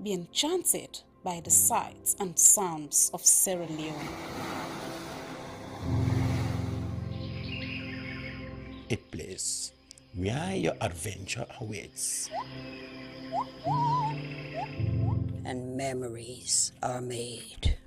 be enchanted by the sights and sounds of Sierra Leone. A place where your adventure awaits. And memories are made.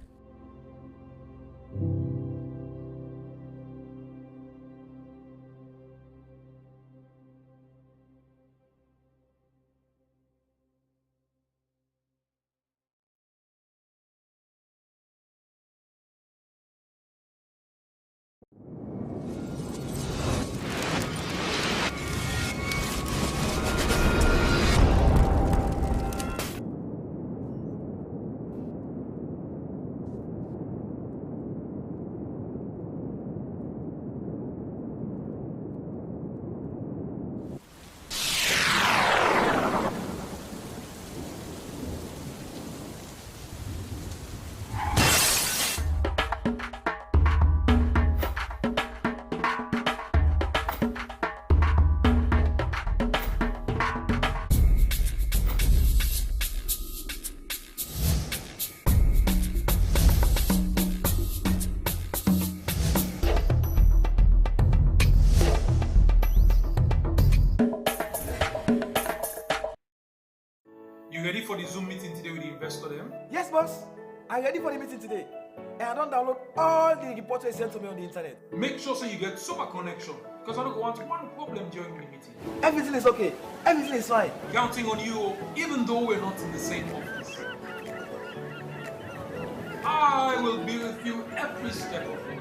You ready for the Zoom meeting today with the investor then? Yes, boss. I'm ready for the meeting today. And I don't download all the reports they sent to me on the internet. Make sure so you get super connection because I don't want one problem during the meeting. Everything is okay. Everything is fine. Counting on you even though we're not in the same office. I will be with you every step of the way.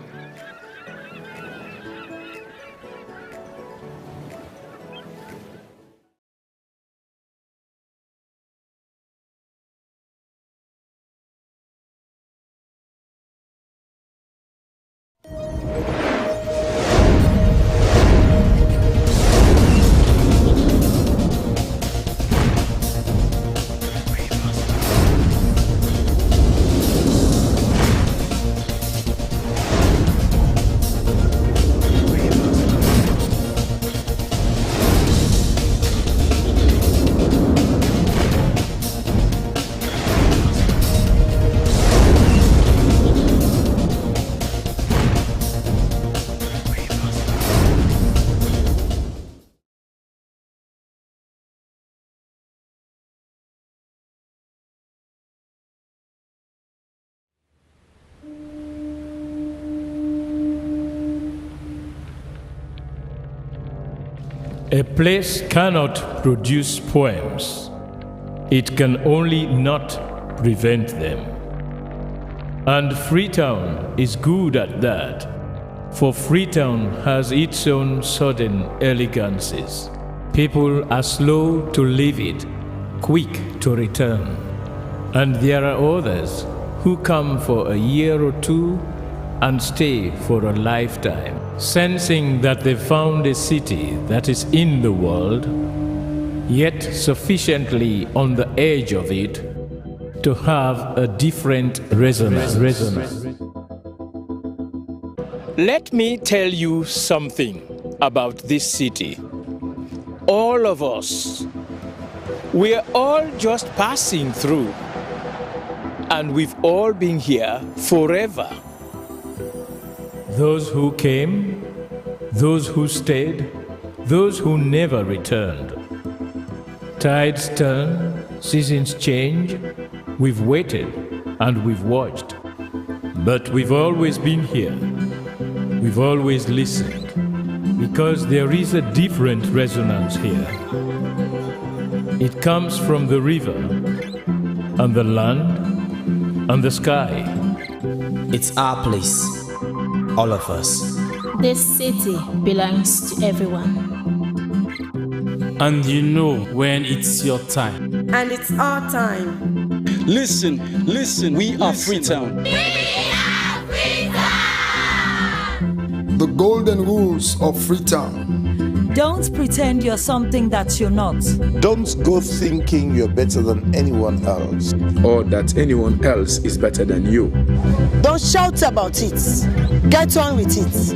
A place cannot produce poems. It can only not prevent them. And Freetown is good at that, for Freetown has its own sudden elegances. People are slow to leave it, quick to return. And there are others who come for a year or two and stay for a lifetime, sensing that they found a city that is in the world, yet sufficiently on the edge of it to have a different resonance. Let me tell you something about this city. All of us, we're all just passing through, and we've all been here forever. Those who came, those who stayed, those who never returned. Tides turn, seasons change, we've waited and we've watched. But we've always been here. We've always listened, because there is a different resonance here. It comes from the river, and the land, and the sky. It's our place. All of us. This city belongs to everyone. And you know when it's your time. And it's our time. Listen, we are Freetown. We are Freetown! The golden rules of Freetown. Don't pretend you're something that you're not. Don't go thinking you're better than anyone else. Or that anyone else is better than you. Don't shout about it. Get on with it.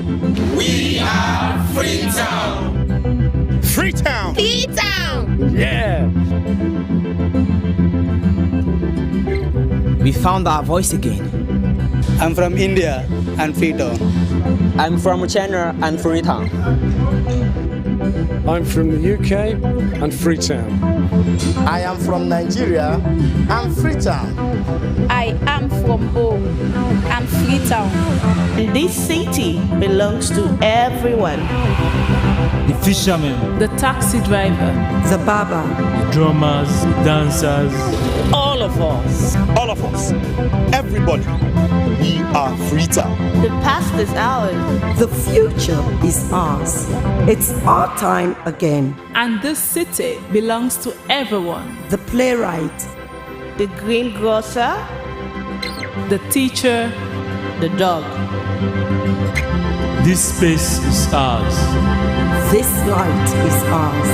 We are Freetown! Freetown! Freetown! Yeah! We found our voice again. I'm from India and Freetown. I'm from China and Freetown. I'm from the UK and Freetown. I am from Nigeria and Freetown. I am from home and Freetown. This city belongs to everyone. The fishermen, the taxi driver, the barber, the drummers, the dancers. All of us. All of us. Everybody. We are Freetown. The past is ours. The future is ours. It's our time again. And this city belongs to everyone. The playwright, the greengrocer, the teacher, the dog. This space is ours. This light is ours.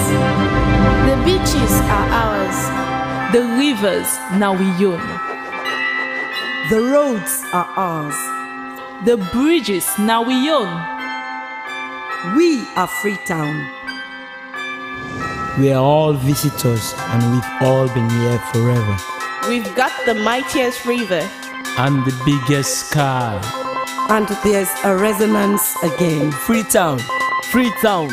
The beaches are ours. The rivers now we own. The roads are ours. The bridges now we own. We are Freetown. We are all visitors and we've all been here forever. We've got the mightiest river. And the biggest sky. And there's a resonance again. Freetown. Freetown.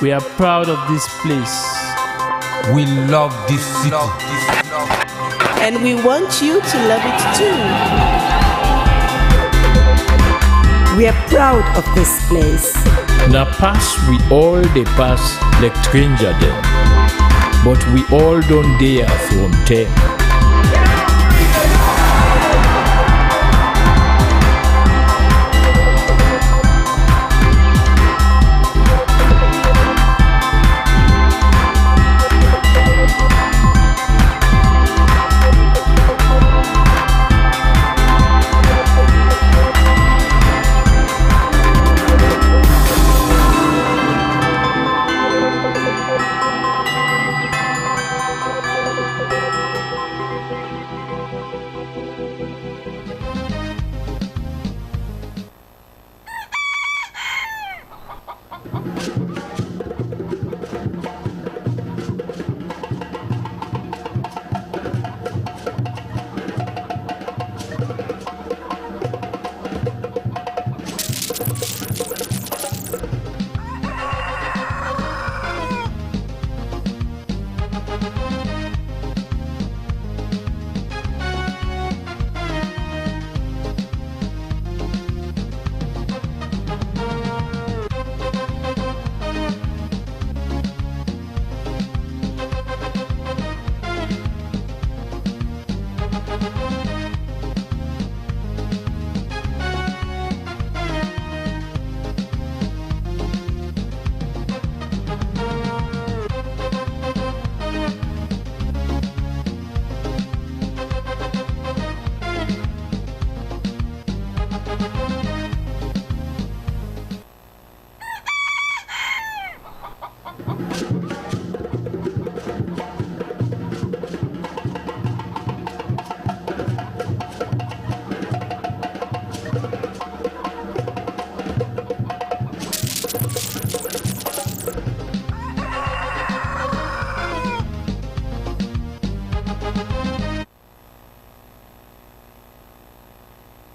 We are proud of this place. We love this city. And we want you to love it too. We are proud of this place. Na pass we all dey pass like stranger dem, but we all don dey from there.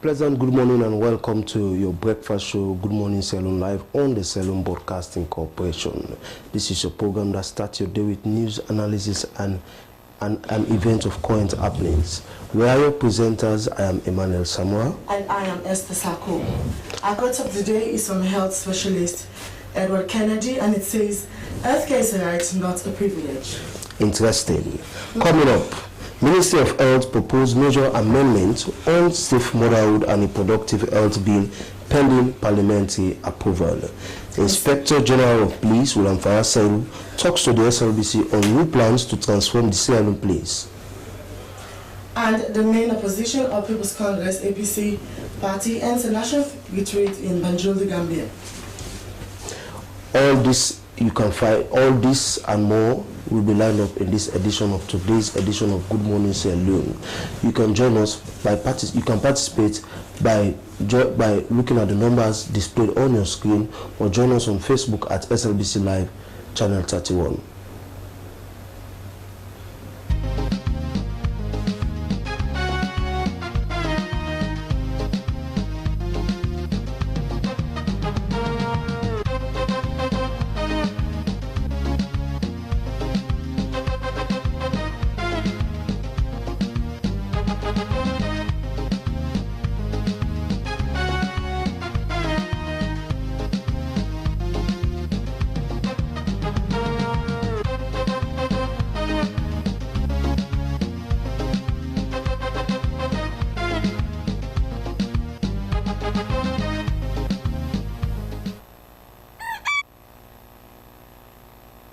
Pleasant good morning and welcome to your breakfast show, Good Morning Salon, live on the Slbc Broadcasting Corporation. This is your program that starts your day with news, analysis, and events of current happenings. We are your presenters. I am Emmanuel Samoa. And I am Esther Sako. Our quote of the day is from health specialist Edward Kennedy, and it says, "Healthcare is a right, not a privilege." Interesting. Coming up, Ministry of Health proposed major amendments on safe motherhood and reproductive health bill pending parliamentary approval. Inspector General of Police William Farasairu talks to the SLBC on new plans to transform the Sierra Leone Police. And the main opposition of People's Congress APC party ends a national retreat in Banjul, the Gambia. All this you can find, all this and more will be lined up in this edition of today's edition of Good Morning Sierra Leone. You can join us by participate by looking at the numbers displayed on your screen, or join us on Facebook at SLBC Live Channel 31.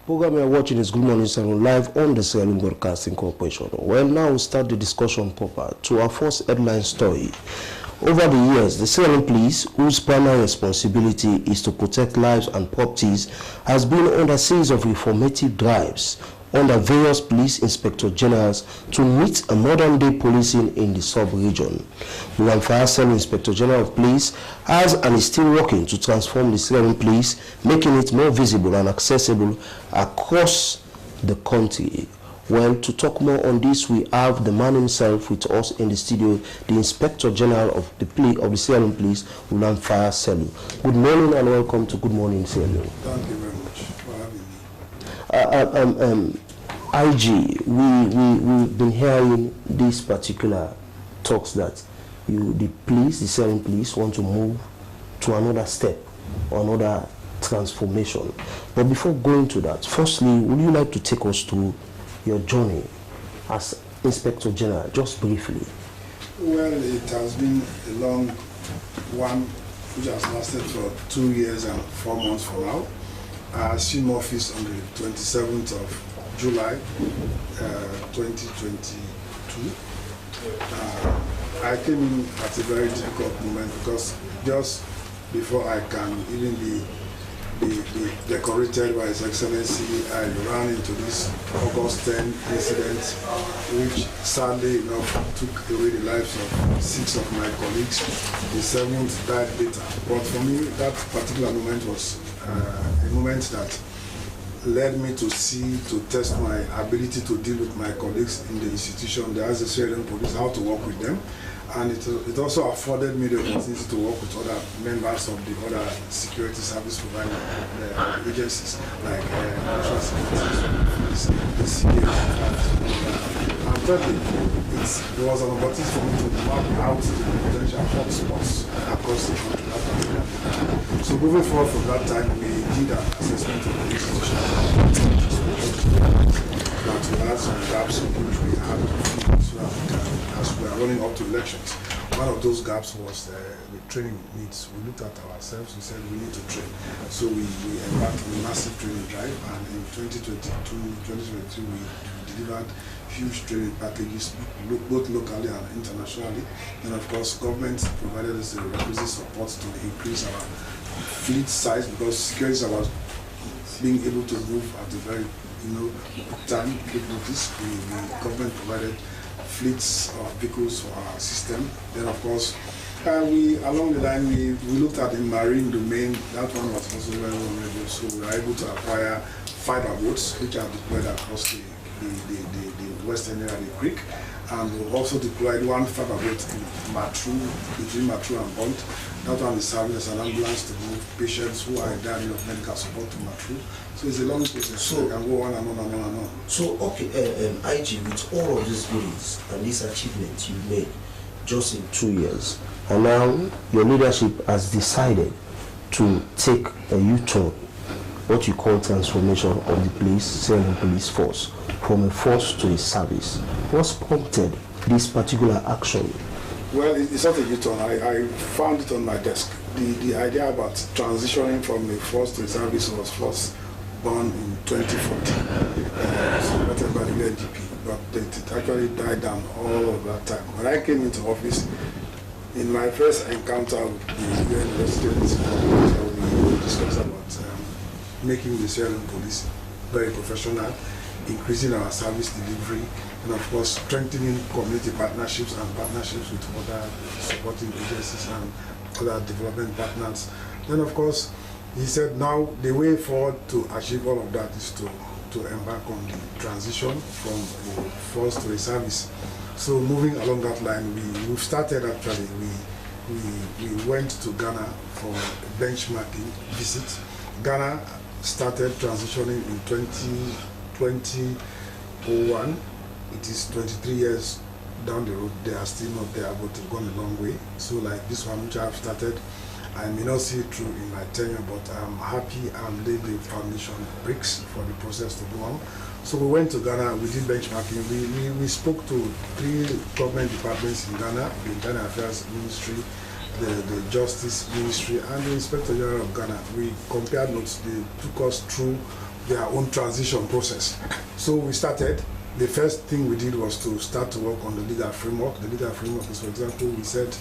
program you are watching is Good Morning Salon live on the Sierra Leone Broadcasting Corporation. Well, now we start the discussion proper to our first headline story. Over the years, the Sierra Leone Police, whose primary responsibility is to protect lives and properties, has been under a series of reformative drives under various police inspector generals to meet a modern-day policing in the sub-region. William Fayasel, Inspector General of Police, has and is still working to transform the Sierra Leone Police, making it more visible and accessible across the country. Well, to talk more on this, we have the man himself with us in the studio, the Inspector General of the Sierra Leone Police, William Fayasel. Good morning and welcome to Good Morning Sierra Leone. Thank you very much for having me. IG, we've been hearing these particular talks that the police, the Sierra Leone Police, want to move to another step, or another transformation. But before going to that, firstly, would you like to take us through your journey as Inspector General, just briefly? Well, it has been a long one, which has lasted for 2 years and 4 months for now. I assumed office on the 27th of July 2022. I came in at a very difficult moment because just before I can even be decorated by His Excellency, I ran into this August 10 incident, which sadly enough took away the lives of 6 of my colleagues. The 7th died later. But for me, that particular moment was a moment that led me to test my ability to deal with my colleagues in the institution, the Sierra Leone Police, how to work with them. And it also afforded me the opportunity to work with other members of the other security service provider agencies, like National Security, the CA. And thirdly, it was an opportunity for me to map out the potential hotspots across the country. So moving forward from that time, we did an assessment of the institution. That we had some gaps in which we had to fill so that as we are running up to elections. One of those gaps was the training needs. We looked at ourselves, we said we need to train. So we embarked on a massive training drive, and in 2022, we delivered huge training packages, both locally and internationally. And of course, government provided us the requisite support to increase our fleet size, because security is about being able to move at a very time, quick notice. The government provided fleets of vehicles for our system. Then of course, along the line, we looked at the marine domain. That one was also very vulnerable. So we were able to acquire fiber boats, which are deployed across the western area of the creek. And we also deployed one fiber boat in Matru, between Matru and Bont. That one is serving as an ambulance to move patients who are in need of medical support to Matru. So it's a long process. So I can go on and on and on and on. So, okay, IG, with all of these goals and these achievements you made just in 2 years, and now your leadership has decided to take a U-turn, what you call transformation of the police, Sierra Leone Police Force, from a force to a service. What's prompted this particular action? Well, it's not a U-turn. I found it on my desk. The idea about transitioning from a force to a service was first born in 2014, supported by the UNDP, but it actually died down all of that time. When I came into office, in my first encounter with the UN residents, we discussed about making the Sierra Leone Police very professional, increasing our service delivery, and of course strengthening community partnerships and partnerships with other supporting agencies and other development partners. Then of course, he said now the way forward to achieve all of that is to embark on the transition from a force to a service. So moving along that line, we've started actually, we went to Ghana for a benchmarking visit. Ghana started transitioning in 2001. It is 23 years down the road. They are still not there, but they've gone a long way. So like this one, which I've started, I may not see it through in my tenure, but I'm happy I'm laying the foundation bricks for the process to go on. So we went to Ghana, we did benchmarking. We spoke to 3 government departments in Ghana, the Internal Affairs Ministry, the Justice Ministry and the Inspector General of Ghana. We compared notes. They took us through their own transition process. So we started. The first thing we did was to start to work on the legal framework. The legal framework is, for example, we said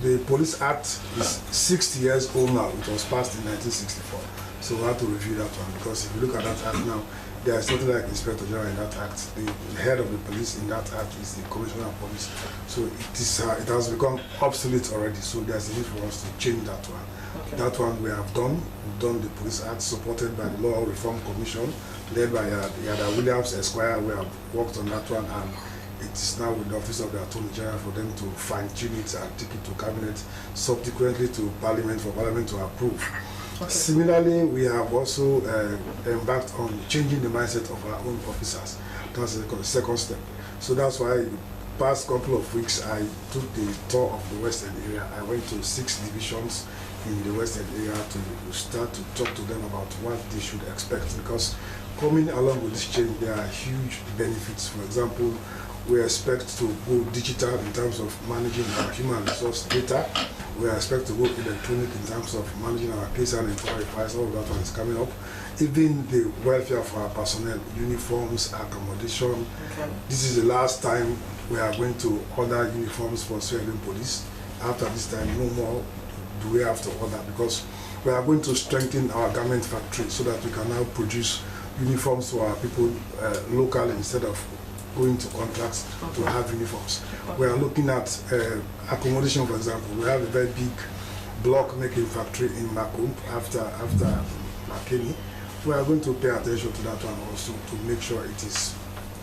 the Police Act is 60 years old now. It was passed in 1964. So we had to review that one, because if you look at that act now, there is nothing like Inspector General in that act. The head of the police in that act is the Commissioner of Police. So it has become obsolete already. So there's a need for us to change that one. Okay. That one we have done. We've done the Police Act, supported by the Law Reform Commission, led by Yada Williams Esquire. We have worked on that one, and it is now with the Office of the Attorney General for them to fine-tune it and take it to Cabinet, subsequently to Parliament, for Parliament to approve. Okay. Similarly, we have also embarked on changing the mindset of our own officers. That's the second step. So that's why the past couple of weeks I took the tour of the Western area. I went to 6 divisions in the Western area to start to talk to them about what they should expect, because coming along with this change, there are huge benefits. For example, we expect to go digital in terms of managing our human resource data. We expect to go electronic in terms of managing our case and inquiry files. All of that one is coming up. Even the welfare of our personnel, uniforms, accommodation. Okay. This is the last time we are going to order uniforms for Sierra Leone Police. After this time, no more do we have to order, because we are going to strengthen our garment factory so that we can now produce uniforms for our people locally instead of going to contracts to have uniforms. We are looking at accommodation, for example. We have a very big block making factory in Macomb after Makeni. We are going to pay attention to that one also to make sure it is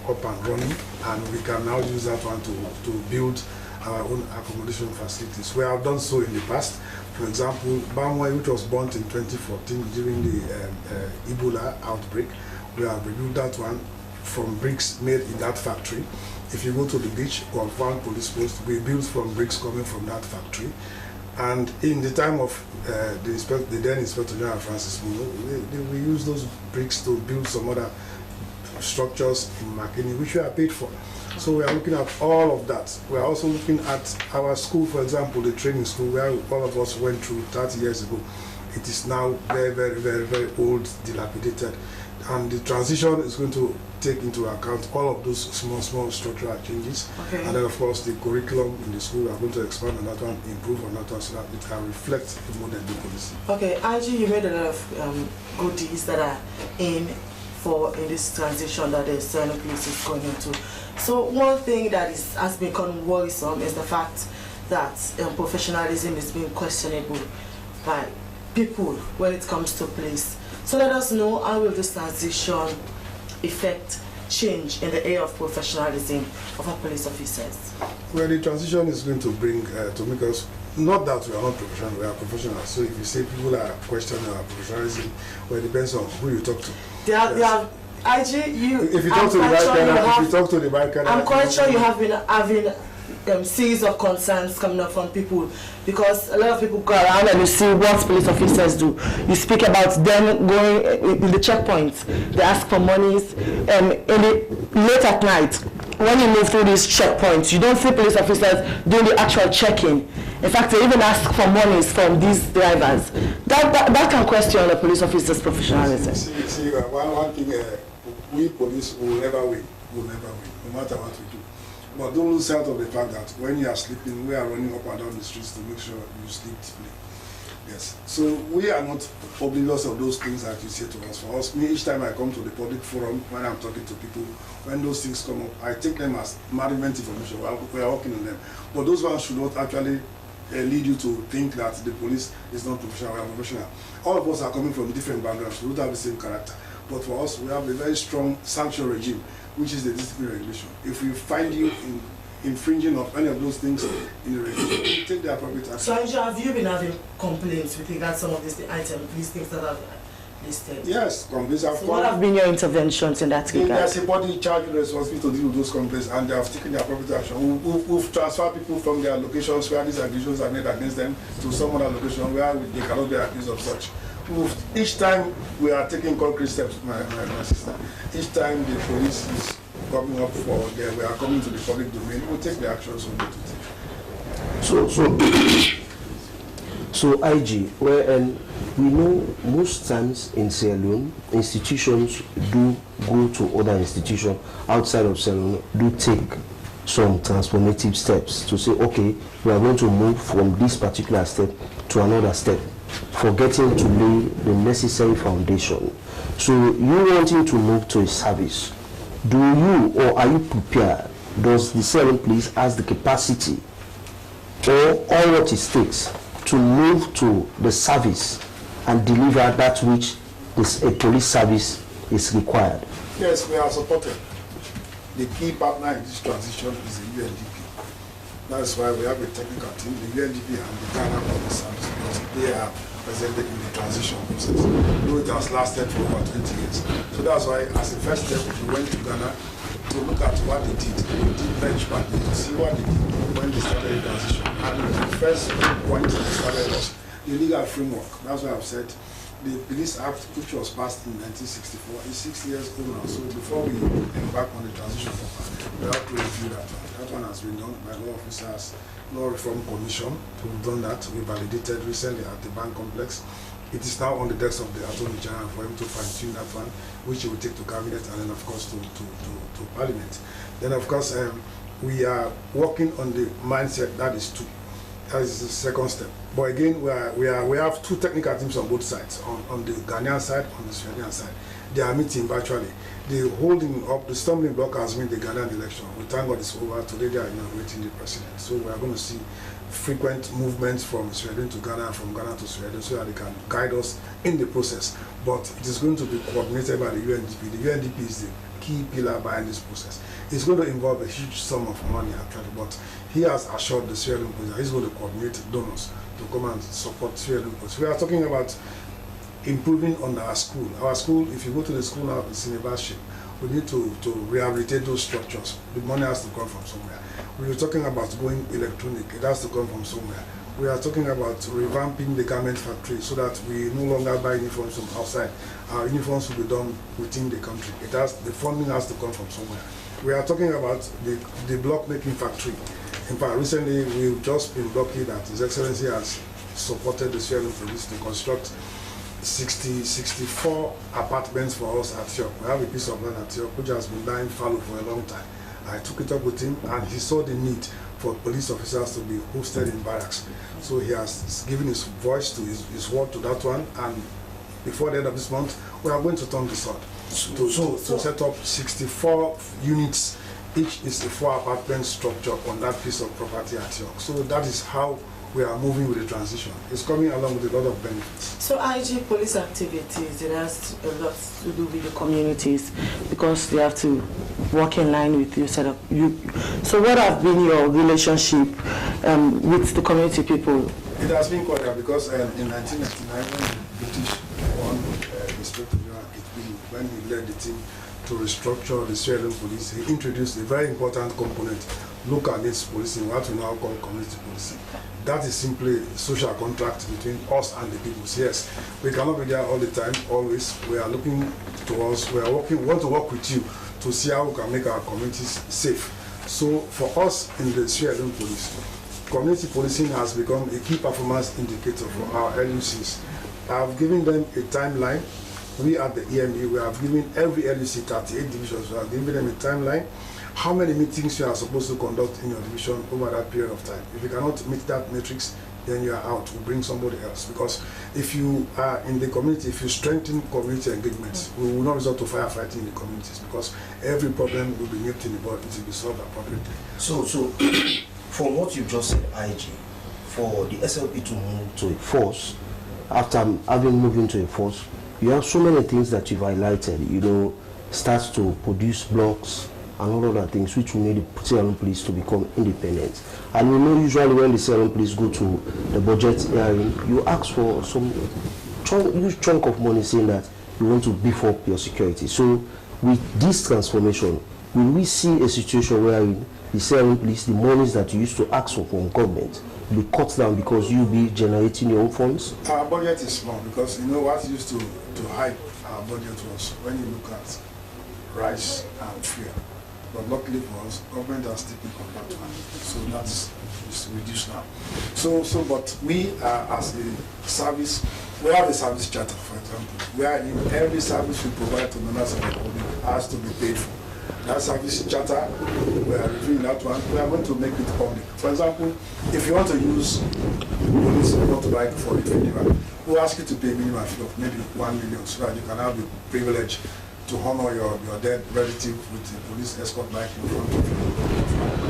up and running, and we can now use that one to build our own accommodation facilities. We have done so in the past. For example, Bamwai, which was burnt in 2014 during the Ebola outbreak, we have reviewed that one from bricks made in that factory. If you go to the beach or one police post, we built from bricks coming from that factory. And in the time of the then Inspector General Francis Muno, we used those bricks to build some other structures in Makeni, which we are paid for. So we are looking at all of that. We are also looking at our school, for example, the training school where all of us went through 30 years ago. It is now very, very, very, very old, dilapidated. And the transition is going to take into account all of those small structural changes. Okay. And then, of course, the curriculum in the school, we are going to expand on that one, improve on that one, so that it can reflect the modern day policy. Okay, IG, you made a lot of goodies that are in this transition that the Sierra Police is going into. So one thing that has become worrisome is the fact that professionalism is being questionable by people when it comes to police. So let us know, how will this transition affect change in the area of professionalism of our police officers? Well, the transition is going to bring, to make us, not that we are not professional, we are professionals. So if you say people are questioning our professionalism, well, it depends on who you talk to. They are IG, if you talk to the right kind, I'm quite sure you have been having series of concerns coming up from people, because a lot of people go around and you see what police officers do. You speak about them going in the checkpoints, they ask for monies, late at night when you move through these checkpoints, you don't see police officers doing the actual checking. In fact, they even ask for monies from these drivers. That can question the police officer's professionalism. See, one thing, we police will never win, no matter what we do. But don't lose sight of the fact that when you are sleeping, we are running up and down the streets to make sure you sleep deeply. Yes. So we are not oblivious of those things that you say to us. For us, each time I come to the public forum, when I'm talking to people, when those things come up, I take them as management information. We are working on them. But those ones should not actually lead you to think that the police is not professional. We are professional. All of us are coming from different backgrounds. We don't have the same character. But for us, we have a very strong sanction regime, which is the discipline regulation. If we find you infringing of any of those things in the regulation, we take the appropriate action. So, Aisha, have you been having complaints with regard to some of these things that have listed? Yes, complaints have come. What have been your interventions in that regard? There's a body charged with responsibility to deal with those complaints, and they have taken the appropriate action. We've transferred people from their locations where these accusations are made against them to some other location where they cannot be accused of such. Each time we are taking concrete steps, my sister. Each time the police is coming up we are coming to the public domain, we take the actions we need to take. So IG, wherein we know most times in Sierra Leone, institutions do go to other institutions outside of Sierra Leone, do take some transformative steps to say, okay, we are going to move from this particular step to another step, forgetting to lay the necessary foundation. So you wanting to move to a service, do you or are you prepared? Does the Sierra Leone Police has the capacity or all what it takes to move to the service and deliver that which is a police service is required? Yes, we are supported. The key partner in this transition is the UNDP. That's why we have a technical team, the UNDP and the Ghana Police Service, because they are presented in the transition process. Though it has lasted for about 20 years. So that's why, as a first step, we went to Ghana to look at what they did. We did benchmarking to see what they did when they started the transition. And the first point they started was the legal framework. That's why I've said the Police Act, which was passed in 1964, is 6 years old now. So before we embark on the transition program, we have to review that one. That one has been done by law officers, Law Reform Commission. We've done that. We validated recently at the bank complex. It is now on the desk of the Attorney General for him to fine-tune that one, which he will take to Cabinet and then, of course, to Parliament. Then, of course, we are working on the mindset. That is two. That is the second step. But again, we have two technical teams on both sides, on the Ghanaian side, on the Sierra Leone side. They are meeting virtually. The holding up, the stumbling block has been the Ghanaian election. We thank God it's over. Today they are inaugurating the president. So we are going to see frequent movements from Sierra Leone to Ghana and from Ghana to Sierra Leone so that they can guide us in the process. But it is going to be coordinated by the UNDP. The UNDP is the key pillar behind this process. It's going to involve a huge sum of money actually, but he has assured the Sierra Leone Police that he's going to coordinate donors to come and support Sierra Leone Police. We are talking about improving on our school. Our school, if you go to the school now, it's in a bad shape. We need to rehabilitate those structures. The money has to come from somewhere. We are talking about going electronic. It has to come from somewhere. We are talking about revamping the garment factory so that we no longer buy uniforms from outside. Our uniforms will be done within the country. The funding has to come from somewhere. We are talking about the block making factory. In fact, recently we've just been lucky that His Excellency has supported the Sierra Leone Police to construct 64 apartments for us at York. We have a piece of land at York which has been lying fallow for a long time. I took it up with him and he saw the need for police officers to be hosted in barracks. So he has given his voice to his word to that one, and before the end of this month we are going to turn this on to set up 64 units. Each is a 4-apartment structure on that piece of property at York. So that is how we are moving with the transition. It's coming along with a lot of benefits. So IG police activities, it has a lot to do with the communities because they have to work in line with you. So what have been your relationship with the community people? It has been quite good because in 1999 when the British won the Spectre when he led the team to restructure the Sierra Leone Police, he introduced a very important component, local needs policing, what we now call community policing. That is simply a social contract between us and the people. Yes, we cannot be there all the time, always. We are looking towards, we want to work with you to see how we can make our communities safe. So for us in the Sierra Leone Police, community policing has become a key performance indicator for our LUCs. I have given them a timeline. We at the EMB, we have given every LUC 38 divisions, we have given them a timeline. How many meetings you are supposed to conduct in your division over that period of time. If you cannot meet that matrix, then you are out. We'll bring somebody else. Because if you are in the community, if you strengthen community engagements, we will not resort to firefighting in the communities because every problem will be nipped in the bud, it will be solved appropriately. So from what you've just said, IG, for the SLP to move to a force, after having moved into a force, you have so many things that you've highlighted, starts to produce blocks and all other things which will need the Sierra Leone Police to become independent. And we know usually when the Sierra Leone Police go to the budget hearing, you ask for some huge chunk of money saying that you want to beef up your security. So with this transformation, will we see a situation where the Sierra Leone Police, the monies that you used to ask for from government, will be cut down because you'll be generating your own funds? Our budget is small because what used to hype our budget was when you look at rice and fuel. but luckily for us, government has taken control to it. So that's reduced now. But we as a service, we have a service charter, for example, where in every service we provide to members of the public has to be paid for. That service charter, we are reviewing that one. We are going to make it public. For example, if you want to use police motorbike for a funeral, we'll ask you to pay a minimum fee of maybe 1 million so that you can have the privilege to honor your dead relative with a police escort bike in front of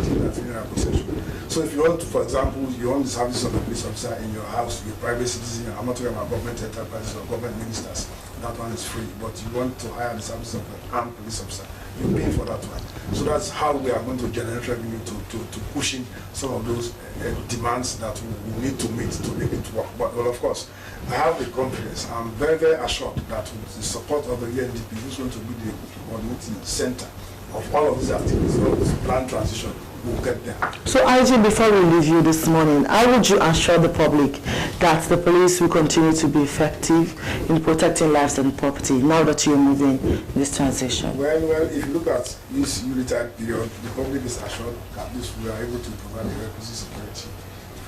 you, funeral procession. So if you want to, for example, you want the services of a police officer in your house, you're a private citizen, I'm not talking about government enterprises or government ministers, that one is free. But you want to hire the services of an armed police officer, you're paying for that one. So that's how we are going to generate revenue to push in some of those demands that we need to meet to make it work. But well, of course, I have the confidence. I'm very, very assured that with the support of the UNDP, who's going to be the coordinating center of all of these activities, all this planned transition, we'll get there. So, IG, before we leave you this morning, how would you assure the public that the police will continue to be effective in protecting lives and property now that you're moving this transition? Well, if you look at this unitary period, the public is assured that this we are able to provide the requisite security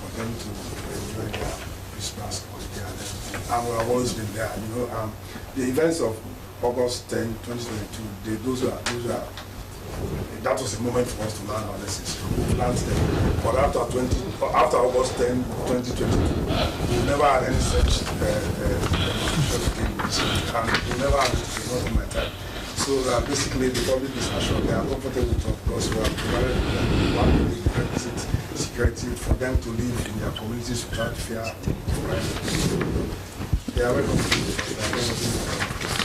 for them to enjoy their Christmas holiday and everything. And we have always been there. You know, the events of August 10, 2022, that was a moment for us to learn our lessons. We learned them. But after August 10, 2022, we never had any such and we never had it because of my time. So basically, the public is assured they are comfortable with us because we have provided them one with the requisite security for them to live in their communities without fear. They are welcome to us.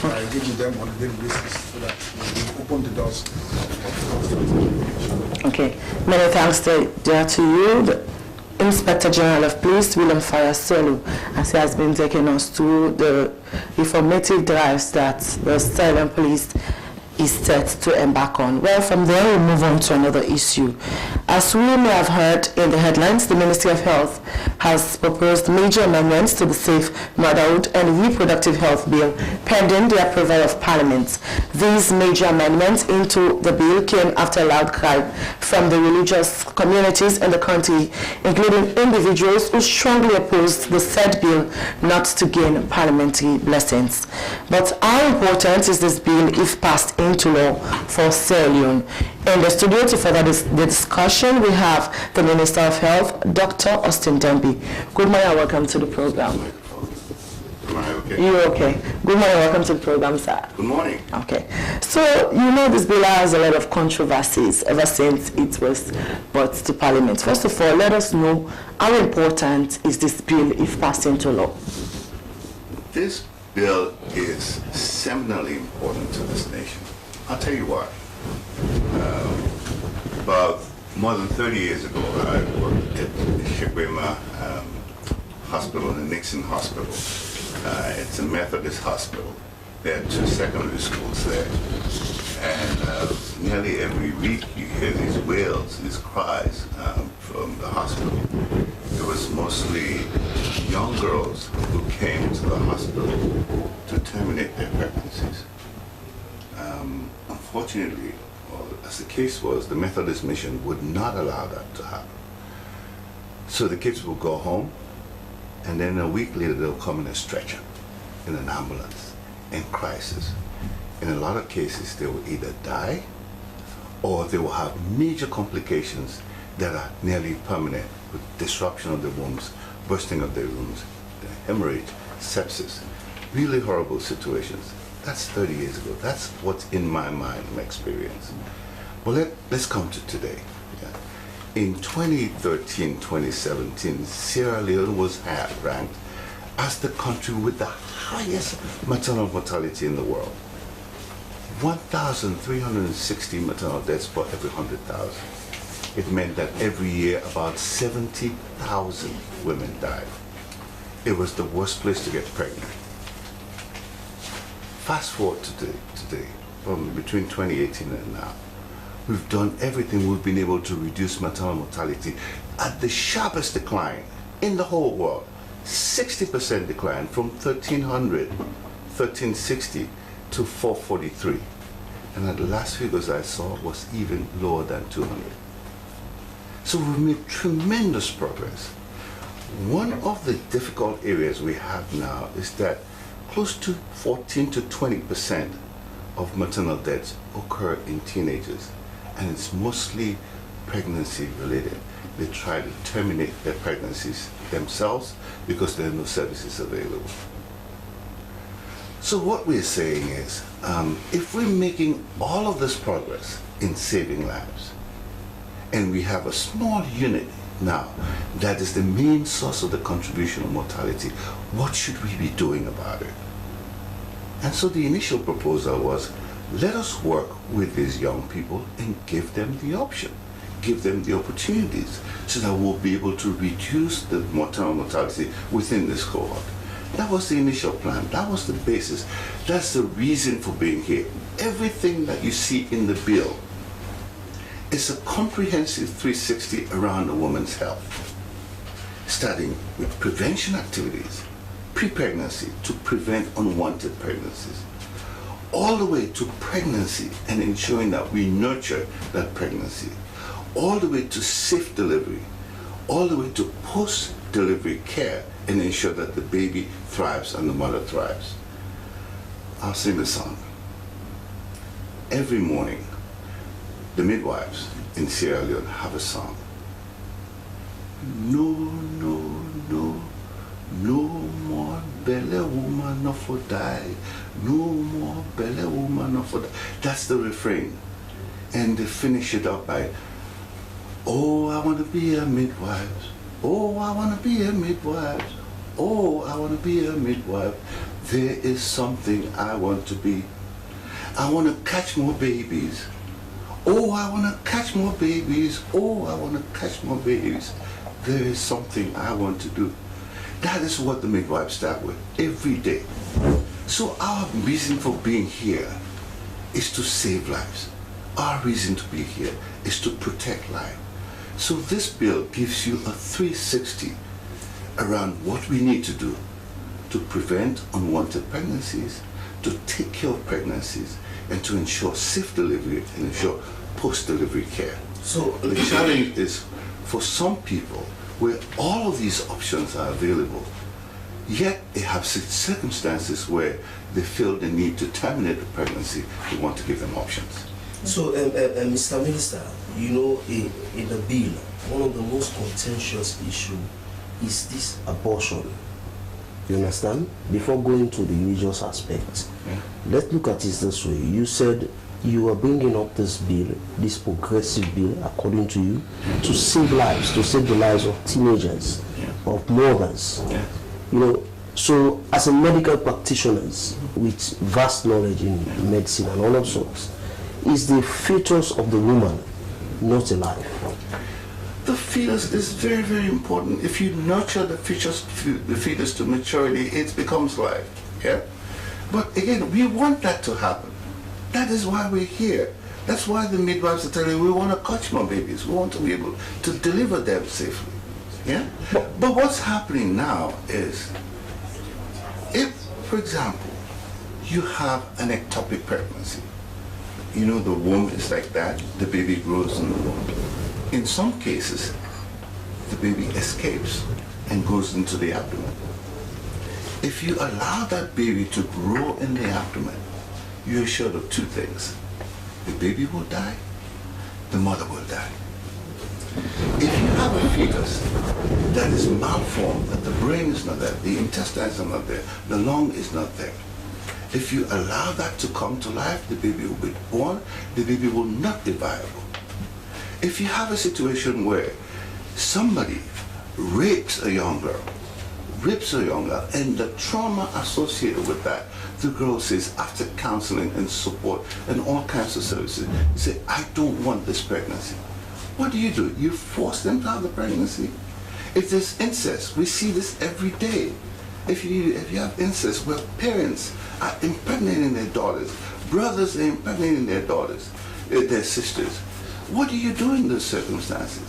I engage them on a daily basis so that we open the doors of Okay, many thanks to you, the Inspector General of Police, William Fayaselu, as he has been taking us through the informative drives that the Sierra Leone Police is set to embark on. Well, from there we move on to another issue. As we may have heard in the headlines, the Ministry of Health has proposed major amendments to the Safe Motherhood and Reproductive Health Bill pending the approval of Parliament. These major amendments into the bill came after a loud cry from the religious communities in the country, including individuals who strongly opposed the said bill not to gain parliamentary blessings. But how important is this bill if passed into law for Sierra Leone? In the studio to further the discussion, we have the Minister of Health, Dr. Austin Demby. Good morning and welcome to the program. Am I okay? You're okay. Good morning and welcome to the program, sir. Good morning. Okay. So, you know this bill has a lot of controversies ever since it was brought to Parliament. First of all, let us know how important is this bill if passed into law? This bill is seminally important to this nation. I'll tell you why. About more than 30 years ago, I worked at the Kenema Hospital, the Nixon Hospital. It's a Methodist hospital. There are 2 secondary schools there. And nearly every week you hear these wails, these cries from the hospital. It was mostly young girls who came to the hospital to terminate their pregnancies. Unfortunately, as the case was, the Methodist mission would not allow that to happen. So the kids will go home, and then a week later they'll come in a stretcher, in an ambulance, in crisis. In a lot of cases, they will either die, or they will have major complications that are nearly permanent, with disruption of the wombs, bursting of the wombs, hemorrhage, sepsis. Really horrible situations. That's 30 years ago. That's what's in my mind, my experience. Well, let's come to today. Yeah. In 2013, 2017, Sierra Leone was ranked as the country with the highest maternal mortality in the world. 1,360 maternal deaths per every 100,000. It meant that every year about 70,000 women died. It was the worst place to get pregnant. Fast forward to today, from between 2018 and now, we've done everything. We've been able to reduce maternal mortality at the sharpest decline in the whole world. 60% decline from 1,360 to 443. And the last figures I saw was even lower than 200. So we've made tremendous progress. One of the difficult areas we have now is that close to 14 to 20% of maternal deaths occur in teenagers, and it's mostly pregnancy related. They try to terminate their pregnancies themselves because there are no services available. So what we're saying is, if we're making all of this progress in saving lives, and we have a small unit now that is the main source of the contribution of mortality, what should we be doing about it? And so the initial proposal was, let us work with these young people and give them the option, give them the opportunities, so that we'll be able to reduce the maternal mortality within this cohort. That was the initial plan. That was the basis. That's the reason for being here. Everything that you see in the bill is a comprehensive 360 around a woman's health, starting with prevention activities, pre-pregnancy to prevent unwanted pregnancies, all the way to pregnancy and ensuring that we nurture that pregnancy, all the way to safe delivery, all the way to post-delivery care and ensure that the baby thrives and the mother thrives. I'll sing the song. Every morning, the midwives in Sierra Leone have a song. No, no, no, no more belly woman no for die. No more belly woman no for die. That's the refrain. And they finish it up by, oh, I want to be a midwife. Oh, I want to be a midwife. Oh, I want to be a midwife. There is something I want to be. I want to catch more babies. Oh, I want to catch more babies. Oh, I want to catch more babies. There is something I want to do. That is what the midwives start with every day. So our reason for being here is to save lives. Our reason to be here is to protect life. So this bill gives you a 360 around what we need to do to prevent unwanted pregnancies, to take care of pregnancies, and to ensure safe delivery and ensure post-delivery care. So the challenge is for some people where all of these options are available, yet they have circumstances where they feel the need to terminate the pregnancy, we want to give them options. So, Mr. Minister, you know, in the bill, one of the most contentious issues is this abortion. You understand? Before going to the religious aspect, let's look at it this way. You said you are bringing up this bill, this progressive bill, according to you, to save lives, to save the lives of teenagers, of mothers. You know, so as a medical practitioner with vast knowledge in medicine and all of sorts, is the fetus of the woman not alive? The fetus is very, very important. If you nurture the fetus to maturity, it becomes life. Yeah. But again, we want that to happen. That is why we're here. That's why the midwives are telling you we want to catch more babies. We want to be able to deliver them safely. Yeah. But what's happening now is, if, for example, you have an ectopic pregnancy, you know, the womb is like that, the baby grows in the womb. In some cases, the baby escapes and goes into the abdomen. If you allow that baby to grow in the abdomen, you're assured of two things. The baby will die, the mother will die. If you have a fetus that is malformed, that the brain is not there, the intestines are not there, the lung is not there, if you allow that to come to life, the baby will be born, the baby will not be viable. If you have a situation where somebody rapes a young girl, and the trauma associated with that, the girl says, after counseling and support and all kinds of services, you say, I don't want this pregnancy. What do? You force them to have the pregnancy. If there's incest, we see this every day. If you have incest where parents are impregnating their daughters, brothers are impregnating their daughters, their sisters, what do you do in those circumstances?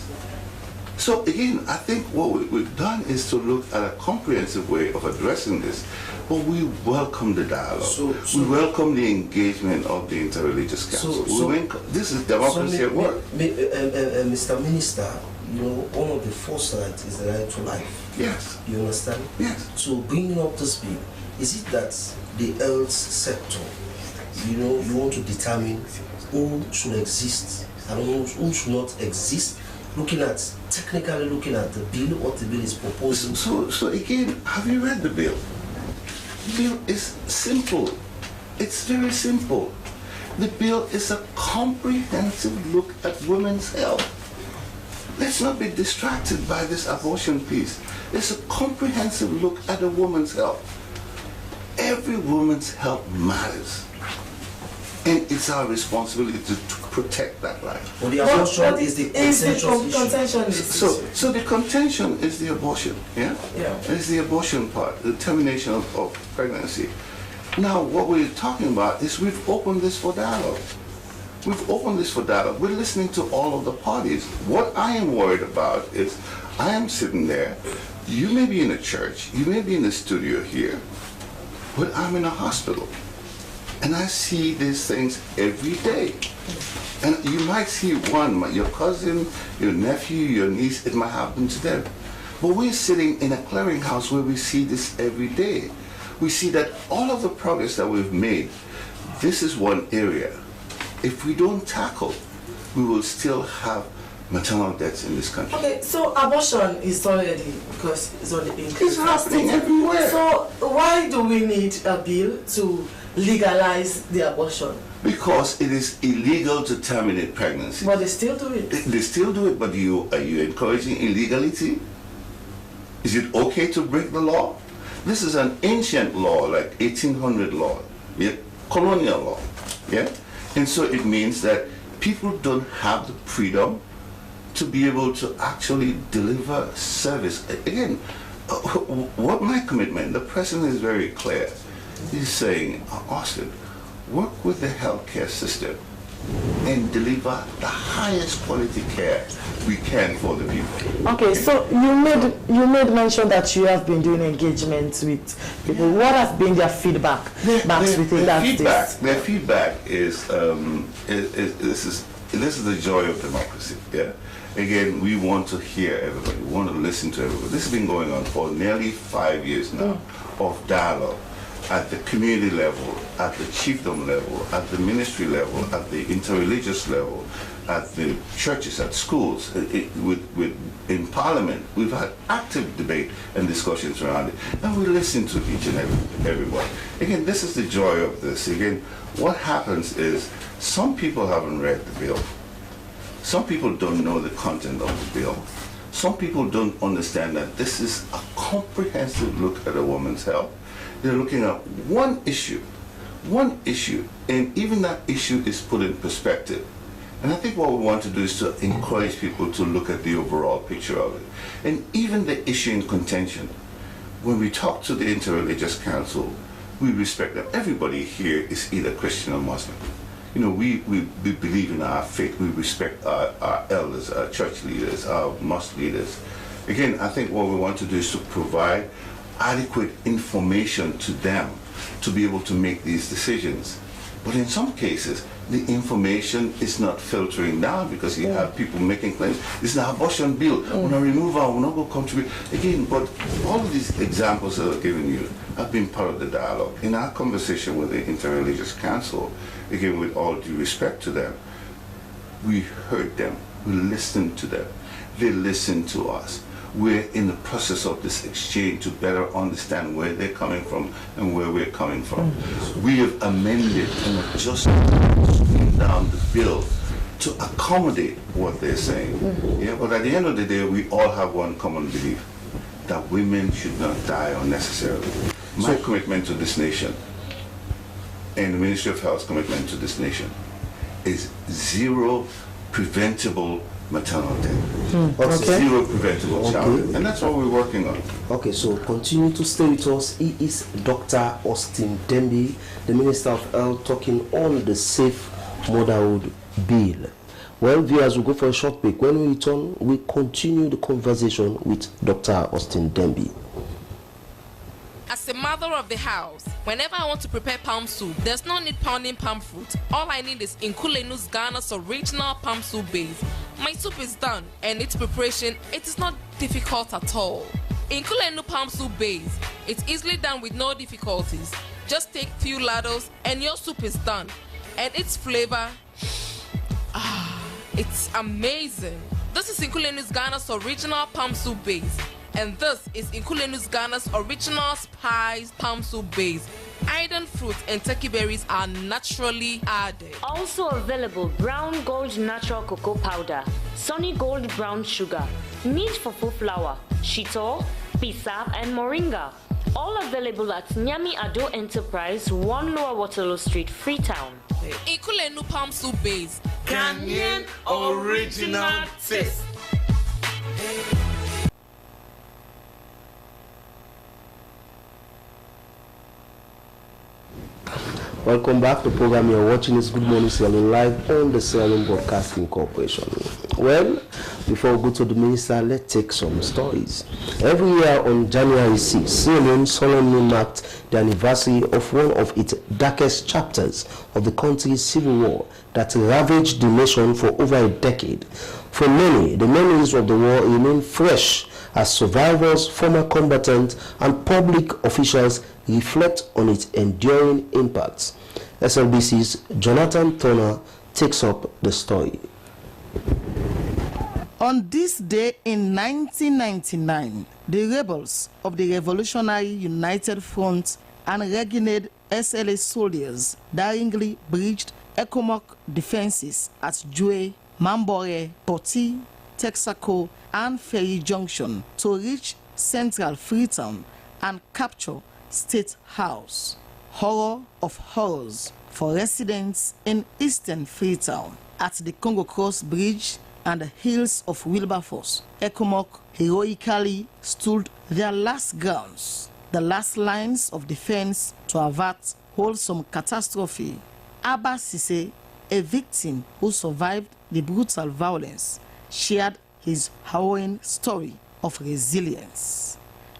So again, I think what we've done is to look at a comprehensive way of addressing this, but we welcome the dialogue. We welcome the engagement of the interreligious council. This is democracy at work. Mr. Minister, you know, one of the foresight is the right to life. Yes. You understand? Yes. So bringing up this bill, is it that the health sector, you know, you want to determine who should exist and who should not exist, technically looking at the bill, what the bill is proposing? So again, have you read the bill? The bill is simple. It's very simple. The bill is a comprehensive look at women's health. Let's not be distracted by this abortion piece. It's a comprehensive look at a woman's health. Every woman's health matters. And it's our responsibility to protect that life. Well, the abortion is the contention issue. So the contention is the abortion, yeah? Yeah. It's the abortion part, the termination of pregnancy. Now, what we're talking about is we've opened this for dialogue. We've opened this for dialogue. We're listening to all of the parties. What I am worried about is I am sitting there. You may be in a church, you may be in the studio here, but I'm in a hospital. And I see these things every day. And you might see one, your cousin, your nephew, your niece, it might happen to them. But we're sitting in a clearinghouse where we see this every day. We see that all of the progress that we've made, this is one area. If we don't tackle, we will still have maternal deaths in this country. Okay, so abortion is already, because it's on the increase. It's happening everywhere. So why do we need a bill to legalize the abortion? Because it is illegal to terminate pregnancy. But they still do it. They still do it, but are you encouraging illegality? Is it okay to break the law? This is an ancient law, like 1800 law, yeah? Colonial law, yeah? And so it means that people don't have the freedom to be able to actually deliver service. Again, what my commitment, the president is very clear. He's saying, Austin, work with the healthcare system and deliver the highest quality care we can for the people. Okay, so you made mention that you have been doing engagements with people. What has been their feedback? Their feedback is this is the joy of democracy. Yeah. Again, we want to hear everybody. We want to listen to everybody. This has been going on for nearly 5 years now of dialogue. At the community level, at the chiefdom level, at the ministry level, at the interreligious level, at the churches, at schools, in parliament, we've had active debate and discussions around it, and we listen to each and everyone. Again, this is the joy of this. Again, what happens is some people haven't read the bill. Some people don't know the content of the bill. Some people don't understand that this is a comprehensive look at a woman's health. They're looking at one issue, and even that issue is put in perspective. And I think what we want to do is to encourage people to look at the overall picture of it. And even the issue in contention, when we talk to the Interreligious Council, we respect that everybody here is either Christian or Muslim. You know, we believe in our faith, we respect our elders, our church leaders, our mosque leaders. Again, I think what we want to do is to provide adequate information to them to be able to make these decisions. But in some cases, the information is not filtering down because you have people making claims. This is an abortion bill. We're not remove our, we're not going to contribute. Again, but all of these examples that I've given you have been part of the dialogue. In our conversation with the Interreligious Council, again, with all due respect to them, we heard them, we listened to them, they listened to us. We're in the process of this exchange to better understand where they're coming from and where we're coming from. We have amended and adjusted down the bill to accommodate what they're saying. Yeah, but at the end of the day, we all have one common belief, that women should not die unnecessarily. My commitment to this nation and the Ministry of Health's commitment to this nation is zero preventable maternal death. Zero preventable child. And that's what we're working on. Okay, so continue to stay with us. He is Dr. Austin Dembi, the Minister of Health, talking on the Safe Motherhood Bill. Well, viewers, we'll go for a short break. When we return, we continue the conversation with Dr. Austin Demby. As a mother of the house, whenever I want to prepare palm soup, there's no need pounding palm fruit. All I need is Nkulenu's Ghana's original palm soup base. My soup is done, and its preparation, it is not difficult at all. Nkulenu palm soup base, it's easily done with no difficulties. Just take few ladles and your soup is done. And its flavor, it's amazing. This is Nkulenu's Ghana's original palm soup base. And this is Nkulenu's Ghana's original spiced palm soup base. Iron fruit and turkey berries are naturally added. Also available brown gold natural cocoa powder, sunny gold brown sugar, meat fufu flour, shito, pisa, and moringa. All available at Nyami Ado Enterprise, 1 Lower Waterloo Street, Freetown. Nkulenu palm soup base. Ghanaian original taste. Welcome back to the program. You're watching is Good Morning Sierra Leone live on the Sierra Leone Broadcasting Corporation. Well, before we go to the minister, let's take some stories. Every year on January 6, Sierra Leone solemnly marked the anniversary of one of its darkest chapters of the country's civil war that ravaged the nation for over a decade. For many, the memories of the war remain fresh as survivors, former combatants, and public officials reflect on its enduring impacts. SLBC's Jonathan Turner takes up the story. On this day in 1999, the rebels of the Revolutionary United Front and Renegade SLA soldiers daringly breached Ecomog defenses at Jue, Mambore, Poti, Texaco, and Ferry Junction to reach central Freetown and capture State House. Horror of horrors for residents in eastern Freetown. At the Congo Cross Bridge and the hills of Wilberforce, Ecomog heroically stood their last grounds, the last lines of defense to avert wholesome catastrophe. Abba Sise, a victim who survived the brutal violence, shared his harrowing story of resilience.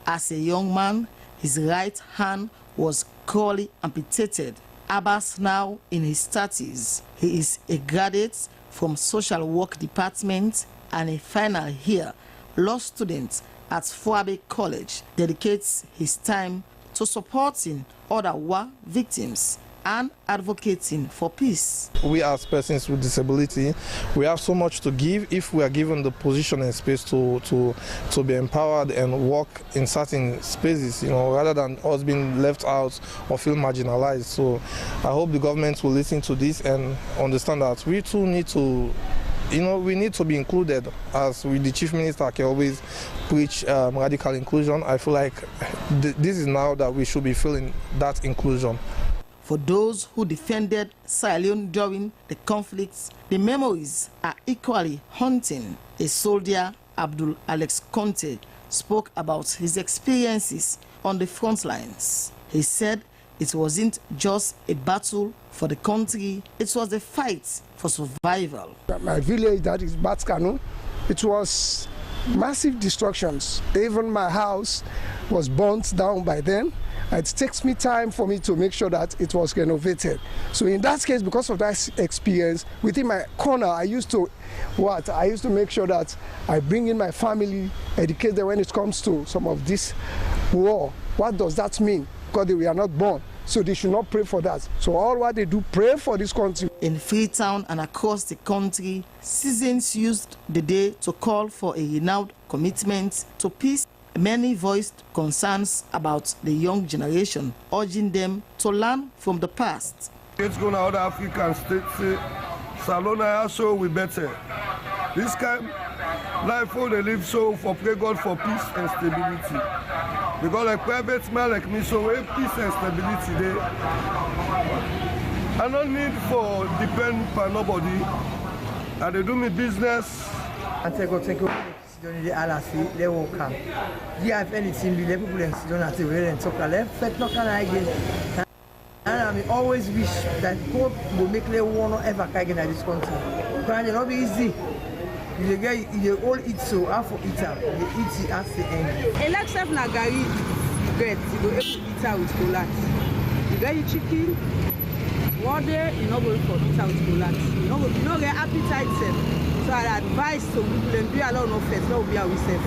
As a young man, his right hand was cruelly amputated. Abbas, now in his 30s, he is a graduate from Social Work Department and a final year law student at Fuabe College, dedicates his time to supporting other war victims and advocating for peace. We as persons with disability, we have so much to give if we are given the position and space to be empowered and work in certain spaces, rather than us being left out or feel marginalized. So I hope the government will listen to this and understand that we too need to, we need to be included. As with the Chief Minister can always preach radical inclusion, I feel like this is now that we should be feeling that inclusion. For those who defended Sierra Leone during the conflicts, the memories are equally haunting. A soldier, Abdul Alex Conte, spoke about his experiences on the front lines. He said it wasn't just a battle for the country, it was a fight for survival. My village, that is Batskano, it was massive destructions. Even my house was burnt down by then. It takes me time for me to make sure that it was renovated. So in that case, because of that experience, within my corner, I used to make sure that I bring in my family, educate them when it comes to some of this war. What does that mean? Because they were not born. So they should not pray for that. So all what they do, pray for this country. In Freetown and across the country, citizens used the day to call for a renewed commitment to peace. Many voiced concerns about the young generation, urging them to learn from the past. It's going to other African states, say, Salona so we better. This kind life how they live so for pray God for peace and stability. Because like private man like me, so if peace and stability there. I don't need for depend on nobody. And they do me business. And take the LRC, they will come. Do you have anything with the people don't have to talk a left? But not again. And I mean, always wish that hope will make them one ever again in this country. Because it not be easy. You all eat so, half for eat out. You eat it at the end. Election na gari bread, you go able to eat out with cola. You get your chicken. One day you not going for eat out with cola. You not get appetite self. So I advise to people them do allow no first, no be ourselves.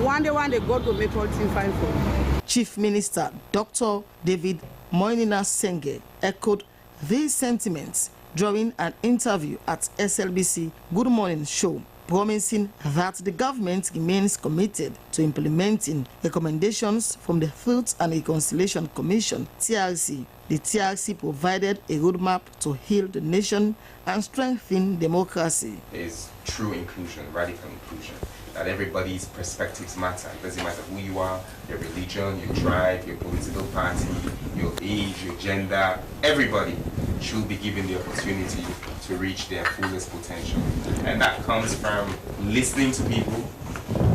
One day God will make all things fine for you. Chief Minister Dr. David Moinina Senge echoed these sentiments during an interview at SLBC Good Morning Show, promising that the government remains committed to implementing recommendations from the Truth and Reconciliation Commission, TRC. The TRC provided a roadmap to heal the nation and strengthen democracy. Is true inclusion, radical inclusion, that everybody's perspectives matter. It doesn't matter who you are, your religion, your tribe, your political party, your age, your gender. Everybody should be given the opportunity to reach their fullest potential. And that comes from listening to people,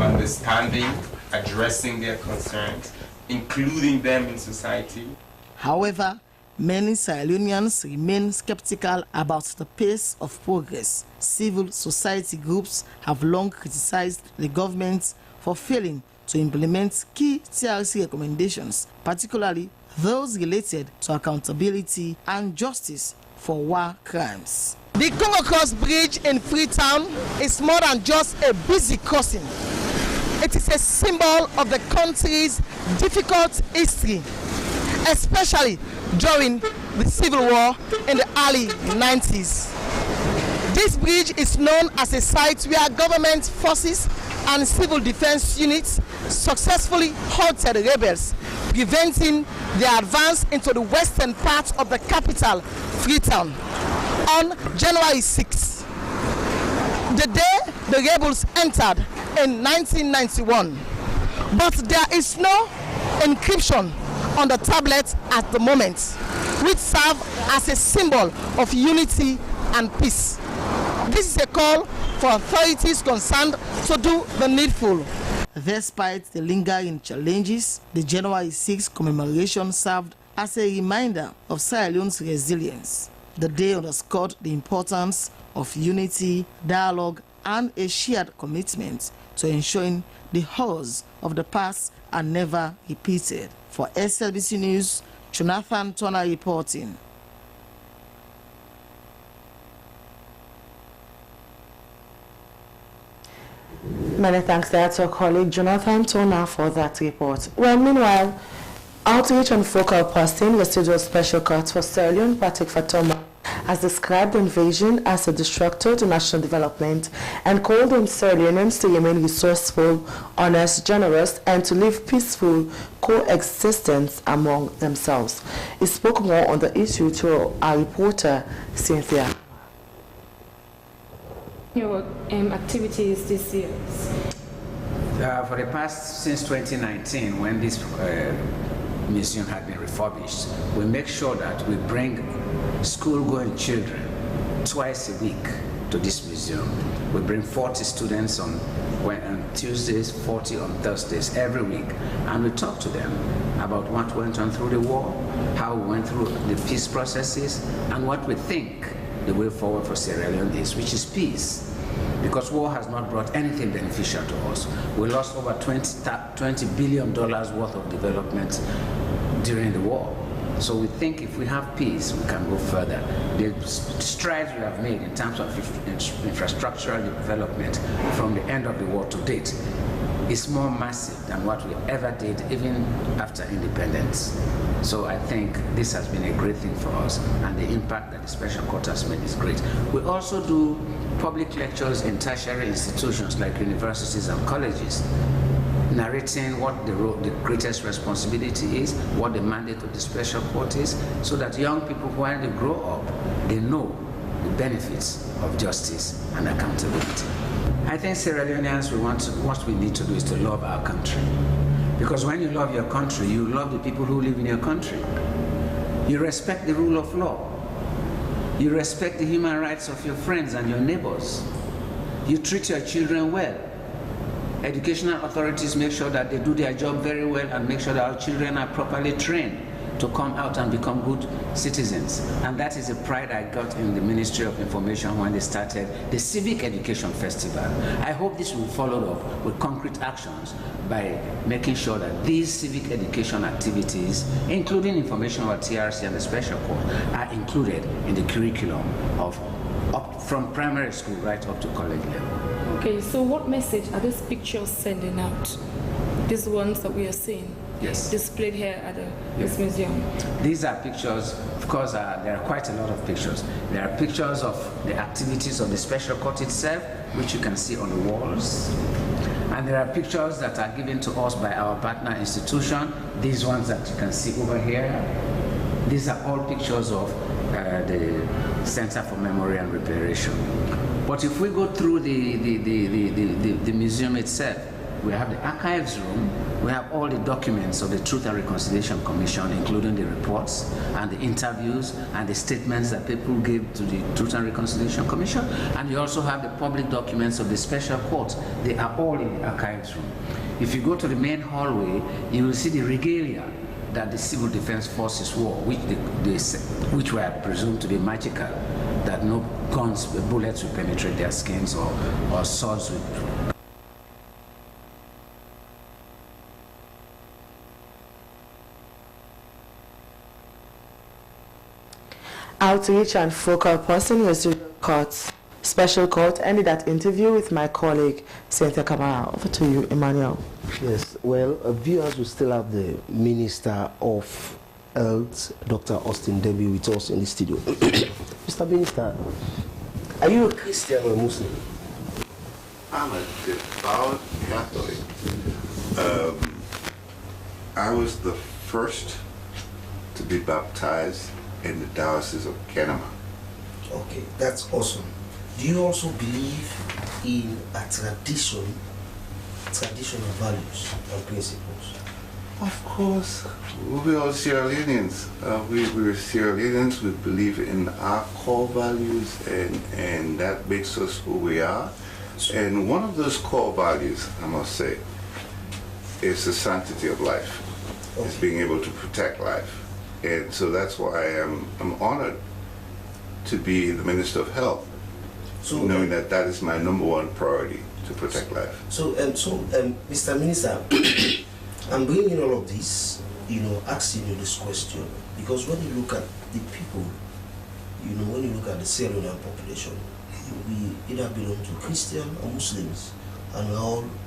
understanding, addressing their concerns, including them in society. However, many Sierra Leoneans remain skeptical about the pace of progress. Civil society groups have long criticized the government for failing to implement key TRC recommendations, particularly those related to accountability and justice for war crimes. The Congo Cross Bridge in Freetown is more than just a busy crossing. It is a symbol of the country's difficult history, especially during the Civil War in the early 90s. This bridge is known as a site where government forces and civil defense units successfully halted rebels, preventing their advance into the western part of the capital, Freetown, on January 6. The day the rebels entered in 1991. But there is no encryption on the tablet at the moment, which serve as a symbol of unity and peace. This is a call for authorities concerned to do the needful. Despite the lingering challenges, the January 6 commemoration served as a reminder of Sierra Leone's resilience. The day underscored the importance of unity, dialogue, and a shared commitment to ensuring the horrors of the past are never repeated. For SLBC News, Jonathan Turner reporting. Many thanks there to our colleague Jonathan Turner for that report. Well, meanwhile, outreach and focal posting, the Studio Special Court for Sierra Leone, Patrick Fatoma, has described the invasion as a destructor to national development and called on Sierra Leoneans to remain resourceful, honest, generous, and to live peaceful coexistence among themselves. He spoke more on the issue to our reporter, Cynthia. Your activities this year? For the past, since 2019, when this museum had been refurbished, we make sure that we bring school-going children twice a week to this museum. We bring 40 students on Tuesdays, 40 on Thursdays, every week, and we talk to them about what went on through the war, how we went through the peace processes, and what we think the way forward for Sierra Leone is, which is peace. Because war has not brought anything beneficial to us. We lost over $20 billion worth of development during the war. So we think if we have peace, we can go further. The strides we have made in terms of infrastructural development from the end of the war to date is more massive than what we ever did, even after independence. So I think this has been a great thing for us, and the impact that the Special Court has made is great. We also do public lectures in tertiary institutions like universities and colleges, narrating what the greatest responsibility is, what the mandate of the Special Court is, so that young people, when they grow up, they know the benefits of justice and accountability. I think Sierra Leoneans, what we need to do is to love our country. Because when you love your country, you love the people who live in your country. You respect the rule of law. You respect the human rights of your friends and your neighbors. You treat your children well. Educational authorities make sure that they do their job very well and make sure that our children are properly trained to come out and become good citizens. And that is a pride I got in the Ministry of Information when they started the Civic Education Festival. I hope this will be followed up with concrete actions by making sure that these civic education activities, including information about TRC and the special court, are included in the curriculum of from primary school right up to college level. Okay, so what message are these pictures sending out? These ones that we are seeing? Yes. Displayed here at this museum. These are pictures, of course, there are quite a lot of pictures. There are pictures of the activities of the special court itself, which you can see on the walls. And there are pictures that are given to us by our partner institution. These ones that you can see over here. These are all pictures of the Center for Memory and Reparation. But if we go through the museum itself, we have the archives room, we have all the documents of the Truth and Reconciliation Commission, including the reports and the interviews and the statements that people gave to the Truth and Reconciliation Commission. And you also have the public documents of the special court. They are all in the archives room. If you go to the main hallway, you will see the regalia that the Civil Defense Forces wore, which were presumed to be magical, that no guns, bullets would penetrate their skins or swords would. Outreach and focal person was the special court ended that interview with my colleague Cynthia Kamara. Over to you, Emmanuel. Yes, well, viewers will still have the Minister of Health, Dr. Austin Debbie, with us in the studio. Mr. Minister, are you a Christian or a Muslim? I'm a devout Catholic. I was the first to be baptized in the Diocese of Kenema. Okay, that's awesome. Do you also believe in a traditional values and principles? Of course, we're all Sierra Leoneans. We're Sierra Leoneans. We believe in our core values, and that makes us who we are. And one of those core values, I must say, is the sanctity of life. Okay. It's being able to protect life. And so that's why I'm honored to be the Minister of Health, knowing that that is my #1 priority, to protect life. So, Mr. Minister, I'm bringing all of this, asking you this question, because when you look at the people, when you look at the Sierra Leonean population, we either belong to Christian or Muslims, and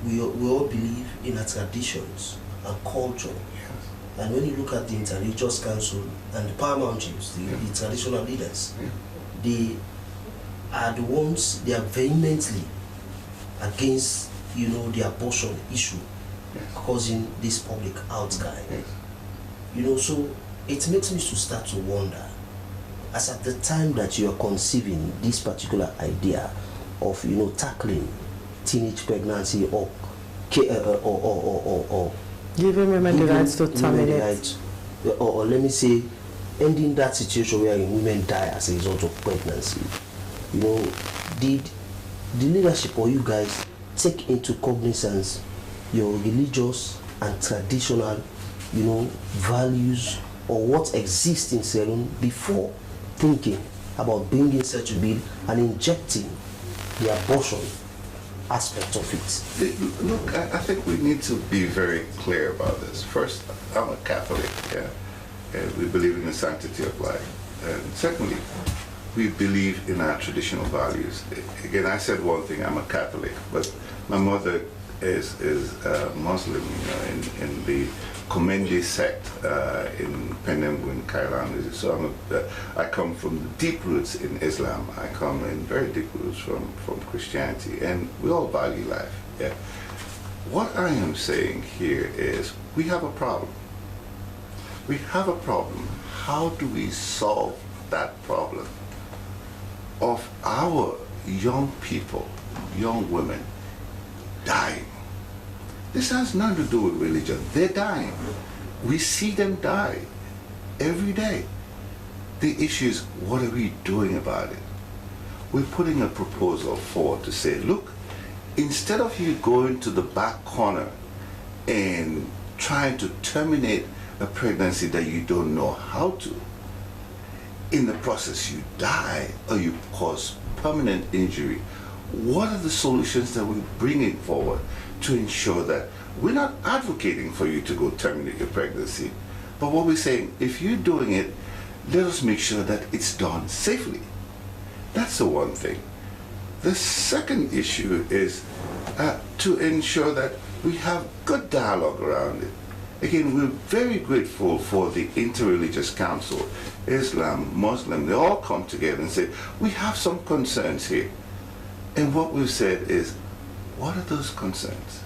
we all believe in our traditions and culture. And when you look at the Interreligious Council and the paramount chiefs, the traditional leaders, they are the ones, they are vehemently against, the abortion issue, causing this public outcry. So it makes me to start to wonder, as at the time that you are conceiving this particular idea of, tackling teenage pregnancy or giving women the rights to terminate, or let me say, ending that situation where women die as a result of pregnancy. Did the leadership or you guys take into cognizance your religious and traditional, values or what exists in Sierra Leone before thinking about bringing such a bill and injecting the abortion aspect of it? Look, I think we need to be very clear about this. First, I'm a Catholic, and we believe in the sanctity of life. And secondly, we believe in our traditional values. Again, I said one thing, I'm a Catholic, but my mother is Muslim, in the Komende sect in Kenema in Kailan. So I come from the deep roots in Islam. I come in very deep roots from Christianity, and we all value life. Yeah. What I am saying here is we have a problem. We have a problem. How do we solve that problem of our young people, young women dying? This has nothing to do with religion. They're dying. We see them die every day. The issue is, what are we doing about it? We're putting a proposal forward to say, look, instead of you going to the back corner and trying to terminate a pregnancy that you don't know how to. In the process, you die or you cause permanent injury. What are the solutions that we're bringing forward to ensure that we're not advocating for you to go terminate your pregnancy, but what we're saying, if you're doing it, let us make sure that it's done safely. That's the one thing. The second issue is to ensure that we have good dialogue around it. Again, we're very grateful for the Interreligious Council, Islam, Muslim, they all come together and say, we have some concerns here. And what we've said is, what are those concerns?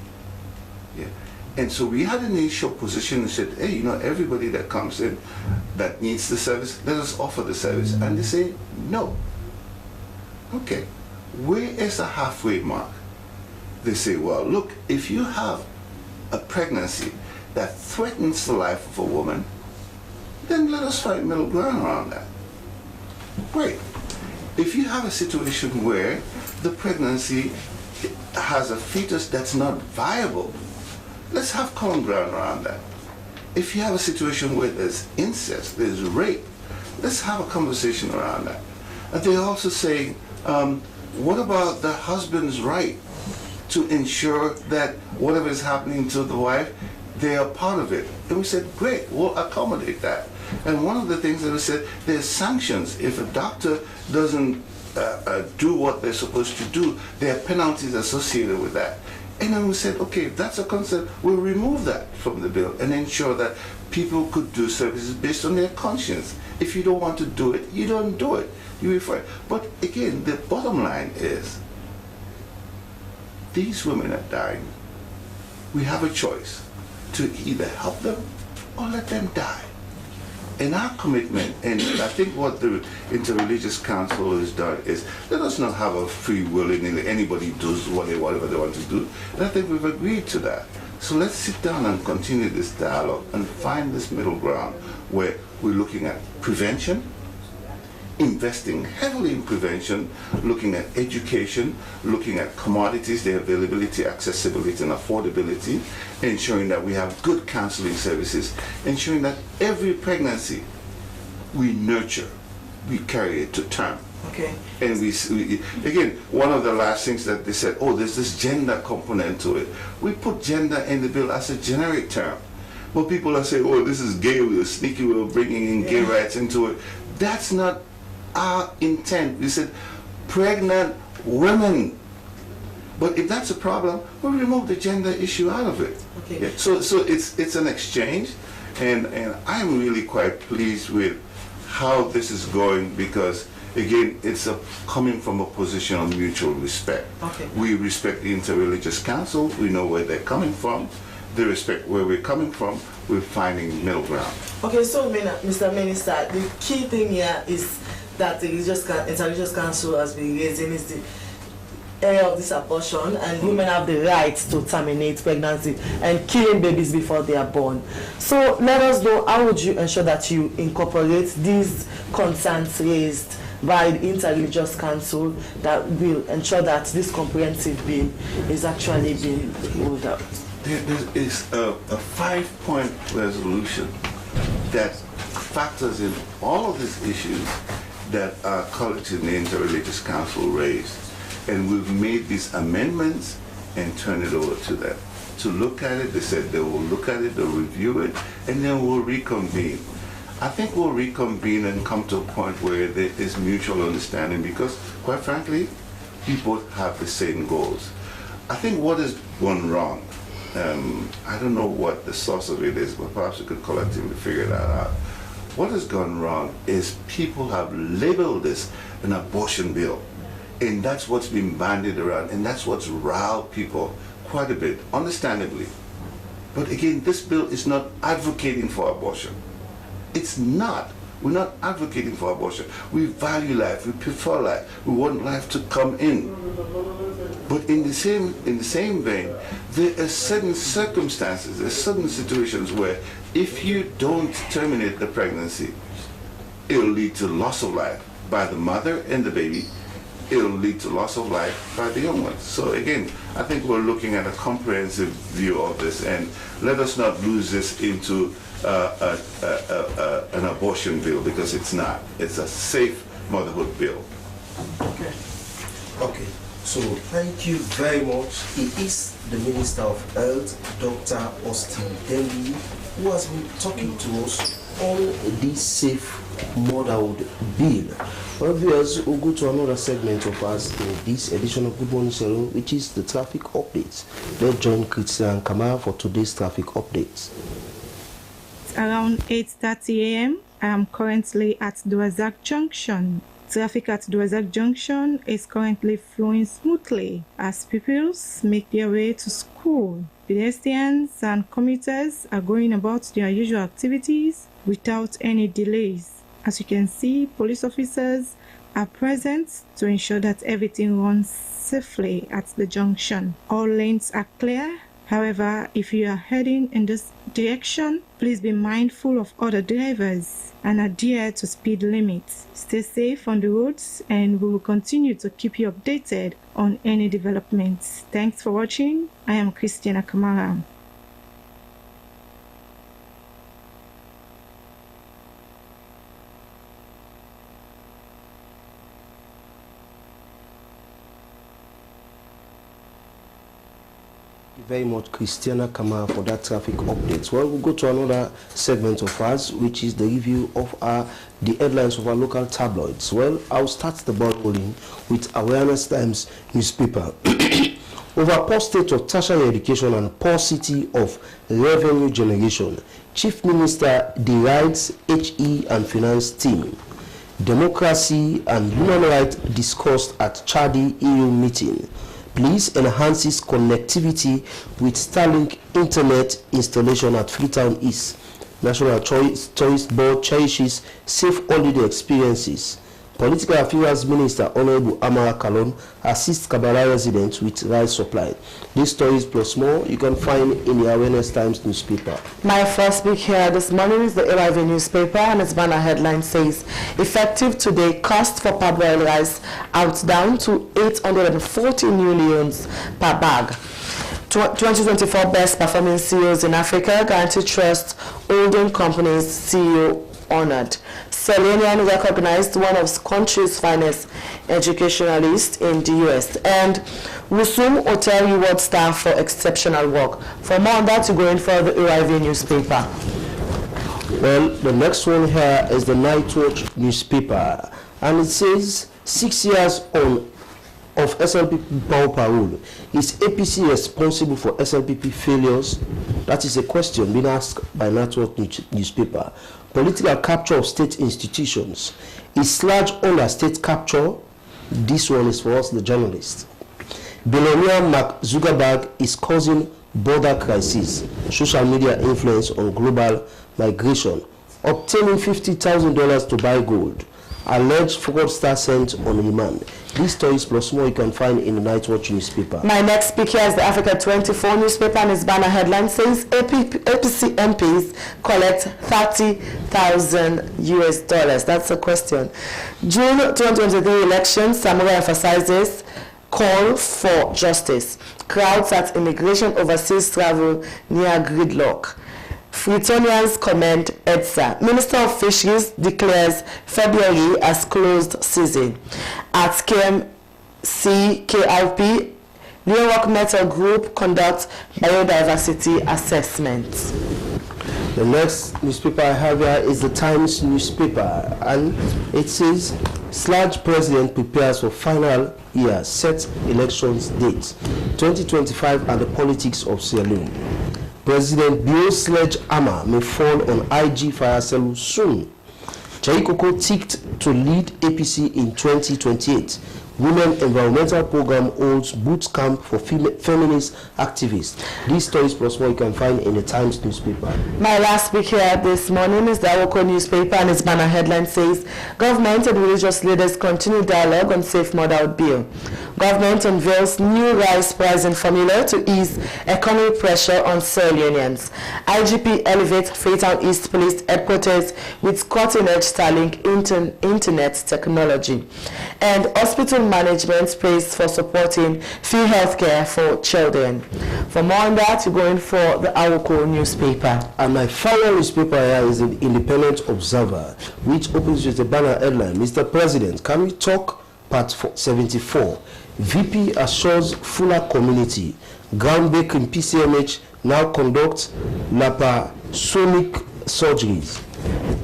Yeah. And so we had an initial position and said, hey, you know, everybody that comes in that needs the service, let us offer the service. And they say, no. Okay, where is the halfway mark? They say, well, look, if you have a pregnancy that threatens the life of a woman, then let us find middle ground around that. Great. If you have a situation where the pregnancy has a fetus that's not viable, let's have common ground around that. If you have a situation where there's incest, there's rape, let's have a conversation around that. And they also say, what about the husband's right to ensure that whatever is happening to the wife, they are part of it? And we said, great, we'll accommodate that. And one of the things that we said, there's sanctions. If a doctor doesn't do what they're supposed to do, there are penalties associated with that. And then we said, okay, if that's a concern, we'll remove that from the bill and ensure that people could do services based on their conscience. If you don't want to do it, you don't do it. You refer it. But again, the bottom line is, these women are dying. We have a choice to either help them or let them die. And our commitment, and I think what the Interreligious Council has done is, let us not have a free will and anybody does whatever they want to do. And I think we've agreed to that. So let's sit down and continue this dialogue and find this middle ground where we're looking at prevention, investing heavily in prevention, looking at education, looking at commodities, their availability, accessibility, and affordability, ensuring that we have good counseling services, ensuring that every pregnancy we nurture, we carry it to term. Okay. And we again, one of the last things that they said, oh, there's this gender component to it. We put gender in the bill as a generic term. But people are saying, oh, this is gay, we're sneaky, we're bringing in gay rights into it. That's not our intent. We said pregnant women. But if that's a problem, we'll remove the gender issue out of it. Okay. Yeah. So it's an exchange, and I'm really quite pleased with how this is going, because again, it's coming from a position of mutual respect. Okay. We respect the Interreligious Council, we know where they're coming from, they respect where we're coming from, we're finding middle ground. Okay, so Mr. Minister, the key thing here is that the Interreligious Council has been raising is the area of this abortion, and women have the right to terminate pregnancy and killing babies before they are born. So let us know, how would you ensure that you incorporate these concerns raised by the Interreligious Council that will ensure that this comprehensive bill is actually being rolled out? There is a 5-point resolution that factors in all of these issues that our colleagues in the Interreligious Council raised. And we've made these amendments and turned it over to them to look at it. They said they will look at it, they'll review it, and then we'll reconvene. I think we'll reconvene and come to a point where there is mutual understanding, because, quite frankly, we both have the same goals. I think what has gone wrong, I don't know what the source of it is, but perhaps we could collectively figure that out. What has gone wrong is people have labeled this an abortion bill. And that's what's been bandied around, and that's what's riled people quite a bit, understandably. But again, this bill is not advocating for abortion. It's not. We're not advocating for abortion. We value life, we prefer life, we want life to come in. But in the same vein, there are certain circumstances, there are certain situations where if you don't terminate the pregnancy, it'll lead to loss of life by the mother and the baby, it'll lead to loss of life by the young ones. So again, I think we're looking at a comprehensive view of this, and let us not lose this into an abortion bill, because it's not. It's a safe motherhood bill. Okay, so thank you very much. He is the Minister of Health, Dr. Austin Denby, who has been talking to us on this safe motherhood bill. Well, viewers, we'll go to another segment of us in this edition of Good Morning Salon, which is the traffic updates. Let's join Christian Kamara for today's traffic updates. Around 8:30 a.m., I am currently at Duazak Junction. Traffic at Duazak Junction is currently flowing smoothly as pupils make their way to school. Pedestrians and commuters are going about their usual activities without any delays. As you can see, police officers are present to ensure that everything runs safely at the junction. All lanes are clear. However, if you are heading in this direction, please be mindful of other drivers and adhere to speed limits. Stay safe on the roads, and we will continue to keep you updated on any developments. Thanks for watching. I am Christiana Kamara. Very much Christiana Kamara for that traffic updates. Well, we'll go to another segment of ours, which is the review of the headlines of our local tabloids. Well, I'll start the ball rolling with Awareness Times newspaper. Over poor state of tertiary education and paucity of revenue generation, Chief Minister derides HE and Finance team. Democracy and human rights discussed at Chadi EU meeting. Police enhances connectivity with Starlink internet installation at Freetown East. National Tourist Board cherishes safe holiday experiences. Political Affairs Minister Honorable Amara Kalon assists Kabbalah residents with rice supply. These stories plus more you can find in the Awareness Times newspaper. My first pick here this morning is the AIV newspaper, and its banner headline says, effective today, cost for parboiled rice out down to 840 new leons per bag. 2024 best performing CEOs in Africa, Guarantee Trust Holding Company's CEO honored. Sierra Leone recognized one of the country's finest educationalists in the US, and Wusum Hotel reward staff for exceptional work. For more on that, you go in for the AIV newspaper. Well, the next one here is the Nightwatch newspaper, and it says 6 years on of SLPP power parole. Is APC responsible for SLPP failures? That is a question being asked by Nightwatch newspaper. Political capture of state institutions. Is Sludge under state capture? This one is for us, the journalists. Billionaire Mark Zuckerberg is causing border crisis. Social media influence on global migration. Obtaining $50,000 to buy gold. Alleged fraudster sent on remand. These stories plus more you can find in the Nightwatch newspaper. My next pick here is the Africa 24 newspaper, and its banner headline says APC MPs collect $30,000. That's a question. June 2023 elections, Samura emphasizes call for justice. Crowds at immigration overseas travel near gridlock. Freetonians commend EDSA. Minister of Fisheries declares February as closed season. At KMCKRP, New York Metal Group conducts biodiversity assessments. The next newspaper I have here is the Times newspaper, and it says Sludge president prepares for final year set elections date 2025 and the politics of Sierra Leone. President Bio's sledgehammer may fall on IG Fayaselu soon. Chaikoko ticked to lead APC in 2028. Women Environmental Program holds boot camp for feminist activists. These stories plus more you can find in the Times newspaper. My last speak here this morning is the Awoko newspaper, and its banner headline says, Government and religious leaders continue dialogue on safe motherhood bill. Government unveils new rice pricing formula to ease economic pressure on Sierra Leoneans. IGP elevates Freetown East Police headquarters with cutting-edge Starlink internet technology. And hospital management praised for supporting free healthcare for children. For more on that, you're going for the Awoko newspaper. And my final newspaper here is the Independent Observer, which opens with a banner headline, Mr. President, can we talk? Part 74. VP assures fuller community. Groundbreaking PCMH now conducts laparoscopic surgeries.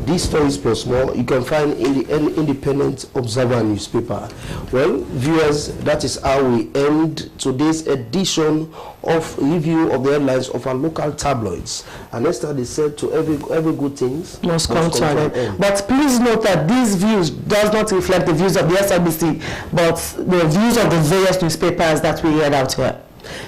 These stories plus more you can find in the Independent Observer newspaper. Well, viewers, that is how we end today's edition of review of the headlines of our local tabloids. And next time they said to every good things must come to an end. But please note that these views does not reflect the views of the SLBC, but the views of the various newspapers that we read out here.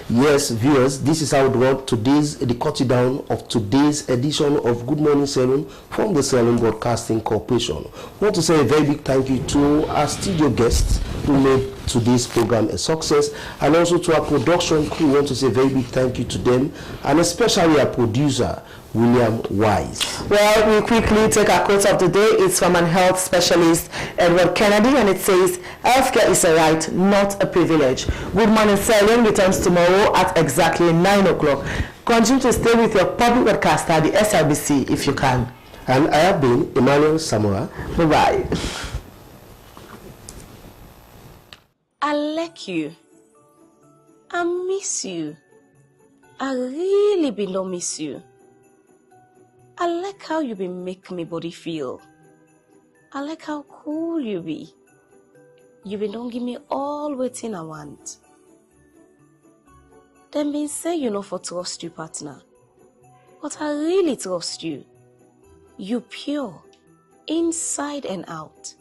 Yes, viewers, this is how it worked. The cut down of today's edition of Good Morning Salon from the Sierra Leone Broadcasting Corporation. I want to say a very big thank you to our studio guests who made today's program a success, and also to our production crew. I want to say a very big thank you to them, and especially our producer, William Wise. Well, we quickly take our quote of the day. It's from an health specialist, Edward Kennedy, and it says, healthcare is a right, not a privilege. Good Morning Salon returns tomorrow at exactly 9 o'clock. Continue to stay with your public broadcaster, the SLBC, if you can. And I have been Emmanuel Samora. Bye-bye. I like you. I miss you. I really be no miss you. I like how you be make me body feel. I like how cool you be. You be don't give me all waiting I want. Them been say you know for trust you partner. But I really trust you. You pure, inside and out.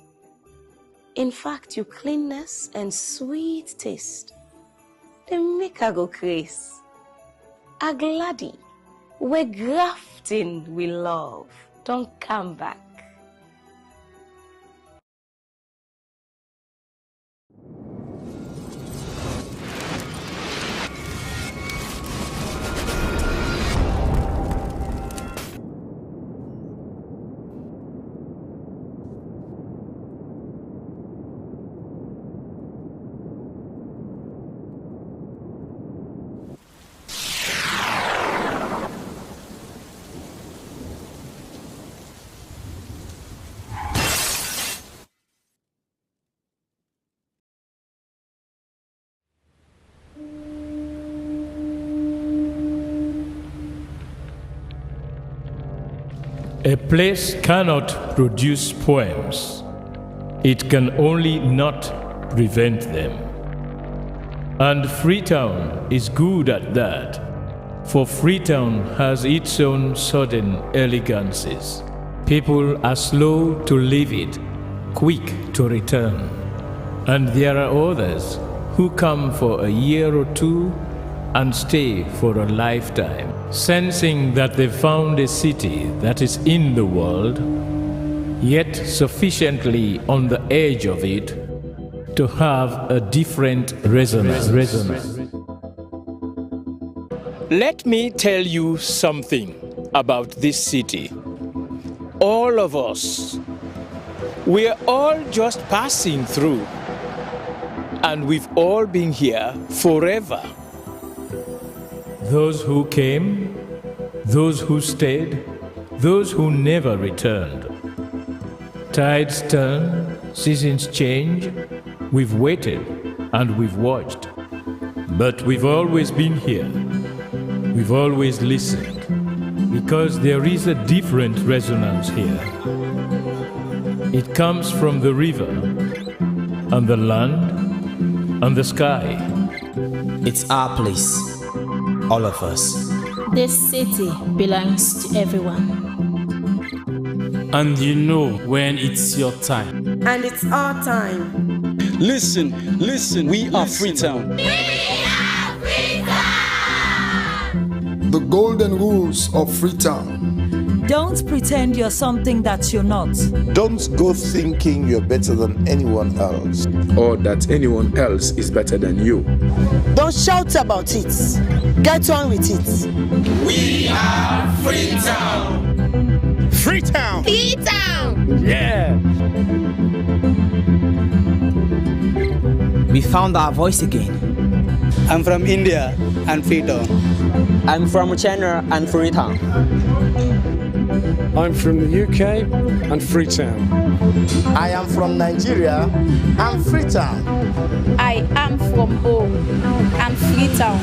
In fact, your cleanness and sweet taste, they make I go crazy. A gladdy, where grafting we love, don't come back. A place cannot produce poems. It can only not prevent them. And Freetown is good at that, for Freetown has its own sudden elegances. People are slow to leave it, quick to return. And there are others who come for a year or two and stay for a lifetime, sensing that they've found a city that is in the world, yet sufficiently on the edge of it to have a different resonance. Let me tell you something about this city. All of us, we're all just passing through, and we've all been here forever. Those who came, those who stayed, those who never returned. Tides turn, seasons change, we've waited and we've watched. But we've always been here. We've always listened, because there is a different resonance here. It comes from the river, and the land, and the sky. It's our place. All of us. This city belongs to everyone. And you know when it's your time. And it's our time. Listen, we are Freetown. We are Freetown! The golden rules of Freetown. Don't pretend you're something that you're not. Don't go thinking you're better than anyone else, or that anyone else is better than you. Don't shout about it. Get on with it. We are Freetown. Freetown. Freetown. Yeah. we found our voice again. I'm from India and Freetown. I'm from China and Freetown. I'm from the UK and Freetown. I am from Nigeria and Freetown. I am from home and Freetown.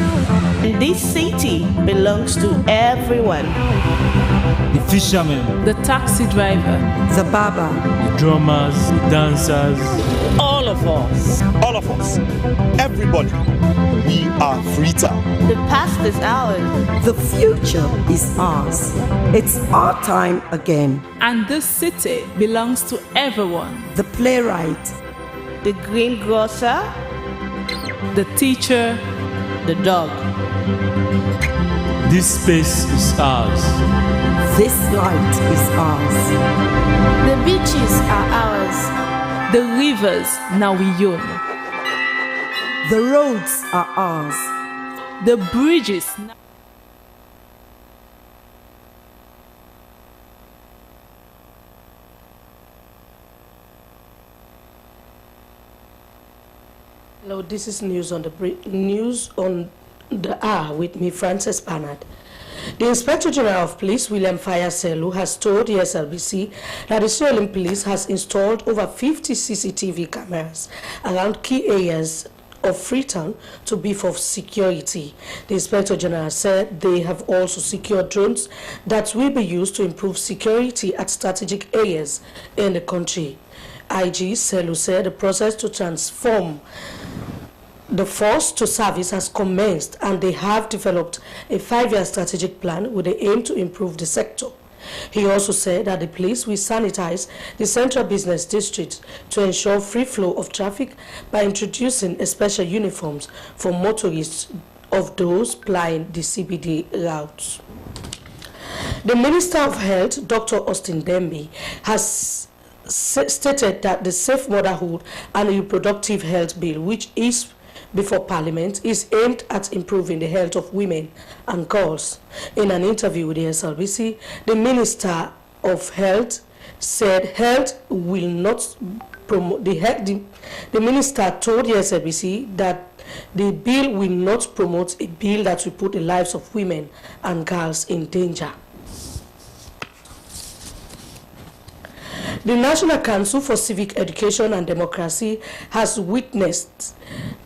This city belongs to everyone. The fishermen, the taxi driver, the barber, the drummers, the dancers. All of us. All of us. Everybody. We are Freetown. The past is ours. The future is ours. It's our time again. And this city belongs to everyone. The playwright, the greengrocer, the teacher, the dog. This space is ours. This light is ours. The beaches are ours. The rivers now we own. The roads are ours. The bridges now. Hello, this is news on the hour with me, Frances Bernard. The Inspector General of Police, William Fayaselu, has told the SLBC that the Sierra Leone Police has installed over 50 CCTV cameras around key areas of Freetown to beef up security. The Inspector General said they have also secured drones that will be used to improve security at strategic areas in the country. IG Selu said the process to transform the force to service has commenced and they have developed a 5-year strategic plan with the aim to improve the sector. He also said that the police will sanitize the central business district to ensure free flow of traffic by introducing special uniforms for motorists of those plying the CBD routes. The Minister of Health, Dr. Austin Demby, has stated that the Safe Motherhood and Reproductive Health Bill, which is before Parliament, is aimed at improving the health of women and girls. In an interview with the SLBC, the Minister of Health said health will not promote the minister told the SLBC that the bill will not promote a bill that will put the lives of women and girls in danger. The National Council for Civic Education and Democracy has witnessed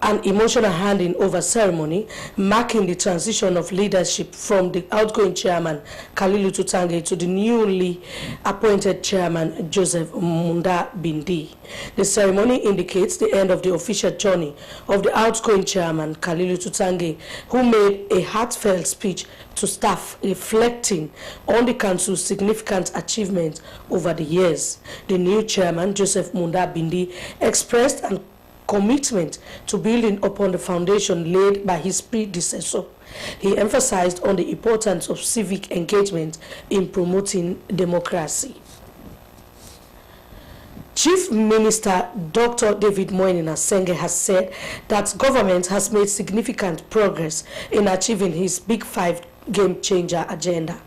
an emotional handing over ceremony marking the transition of leadership from the outgoing chairman Kalilu Tutange to the newly appointed chairman Joseph Munda Bindi. The ceremony indicates the end of the official journey of the outgoing chairman Kalilu Tutange, who made a heartfelt speech to staff reflecting on the council's significant achievements over the years. The new chairman, Joseph Munda Bindi, expressed a commitment to building upon the foundation laid by his predecessor. He emphasized on the importance of civic engagement in promoting democracy. Chief Minister Dr. David Moinina Senge has said that government has made significant progress in achieving his Big Five game changer agenda.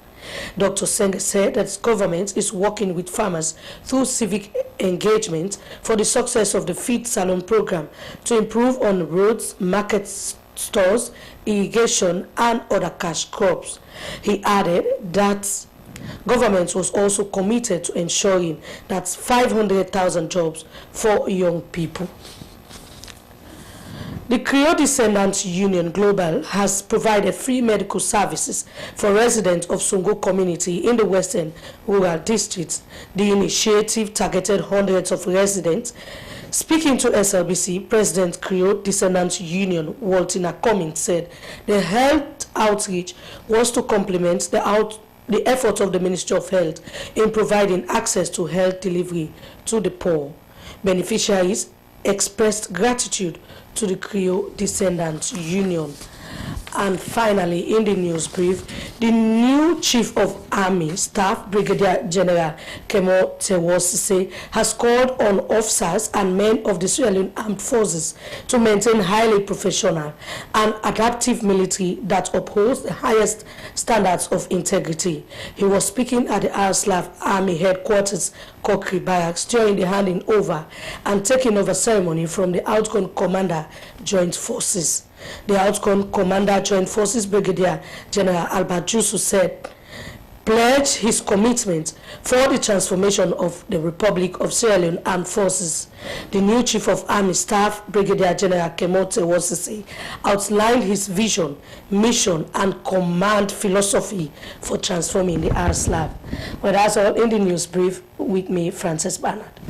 Dr. Senge said that government is working with farmers through civic engagement for the success of the feed salon program to improve on roads, market stores, irrigation, and other cash crops. He added that government was also committed to ensuring that 500,000 jobs for young people. The Creole Descendants Union Global has provided free medical services for residents of Songo community in the western rural districts. The initiative targeted hundreds of residents. Speaking to SLBC, President Creole Descendants Union Waltina Cummings said the health outreach was to complement the efforts of the Ministry of Health in providing access to health delivery to the poor. Beneficiaries expressed gratitude to the Creole Descendants Union. And finally, in the news brief, the new Chief of Army Staff, Brigadier General Kemo Tewosise, has called on officers and men of the Sierra Leone Armed Forces to maintain highly professional and adaptive military that upholds the highest standards of integrity. He was speaking at the Arslav Army Headquarters Kokri Barracks during the handing over and taking over ceremony from the outgoing Commander Joint Forces. The outgoing Commander Joint Forces Brigadier General Albert Jusu said, pledged his commitment for the transformation of the Republic of Sierra Leone Armed Forces. The new Chief of Army Staff, Brigadier General Kemote Wasisi, outlined his vision, mission, and command philosophy for transforming the RSLAB. Well, that's all in the news brief with me, Frances Bernard.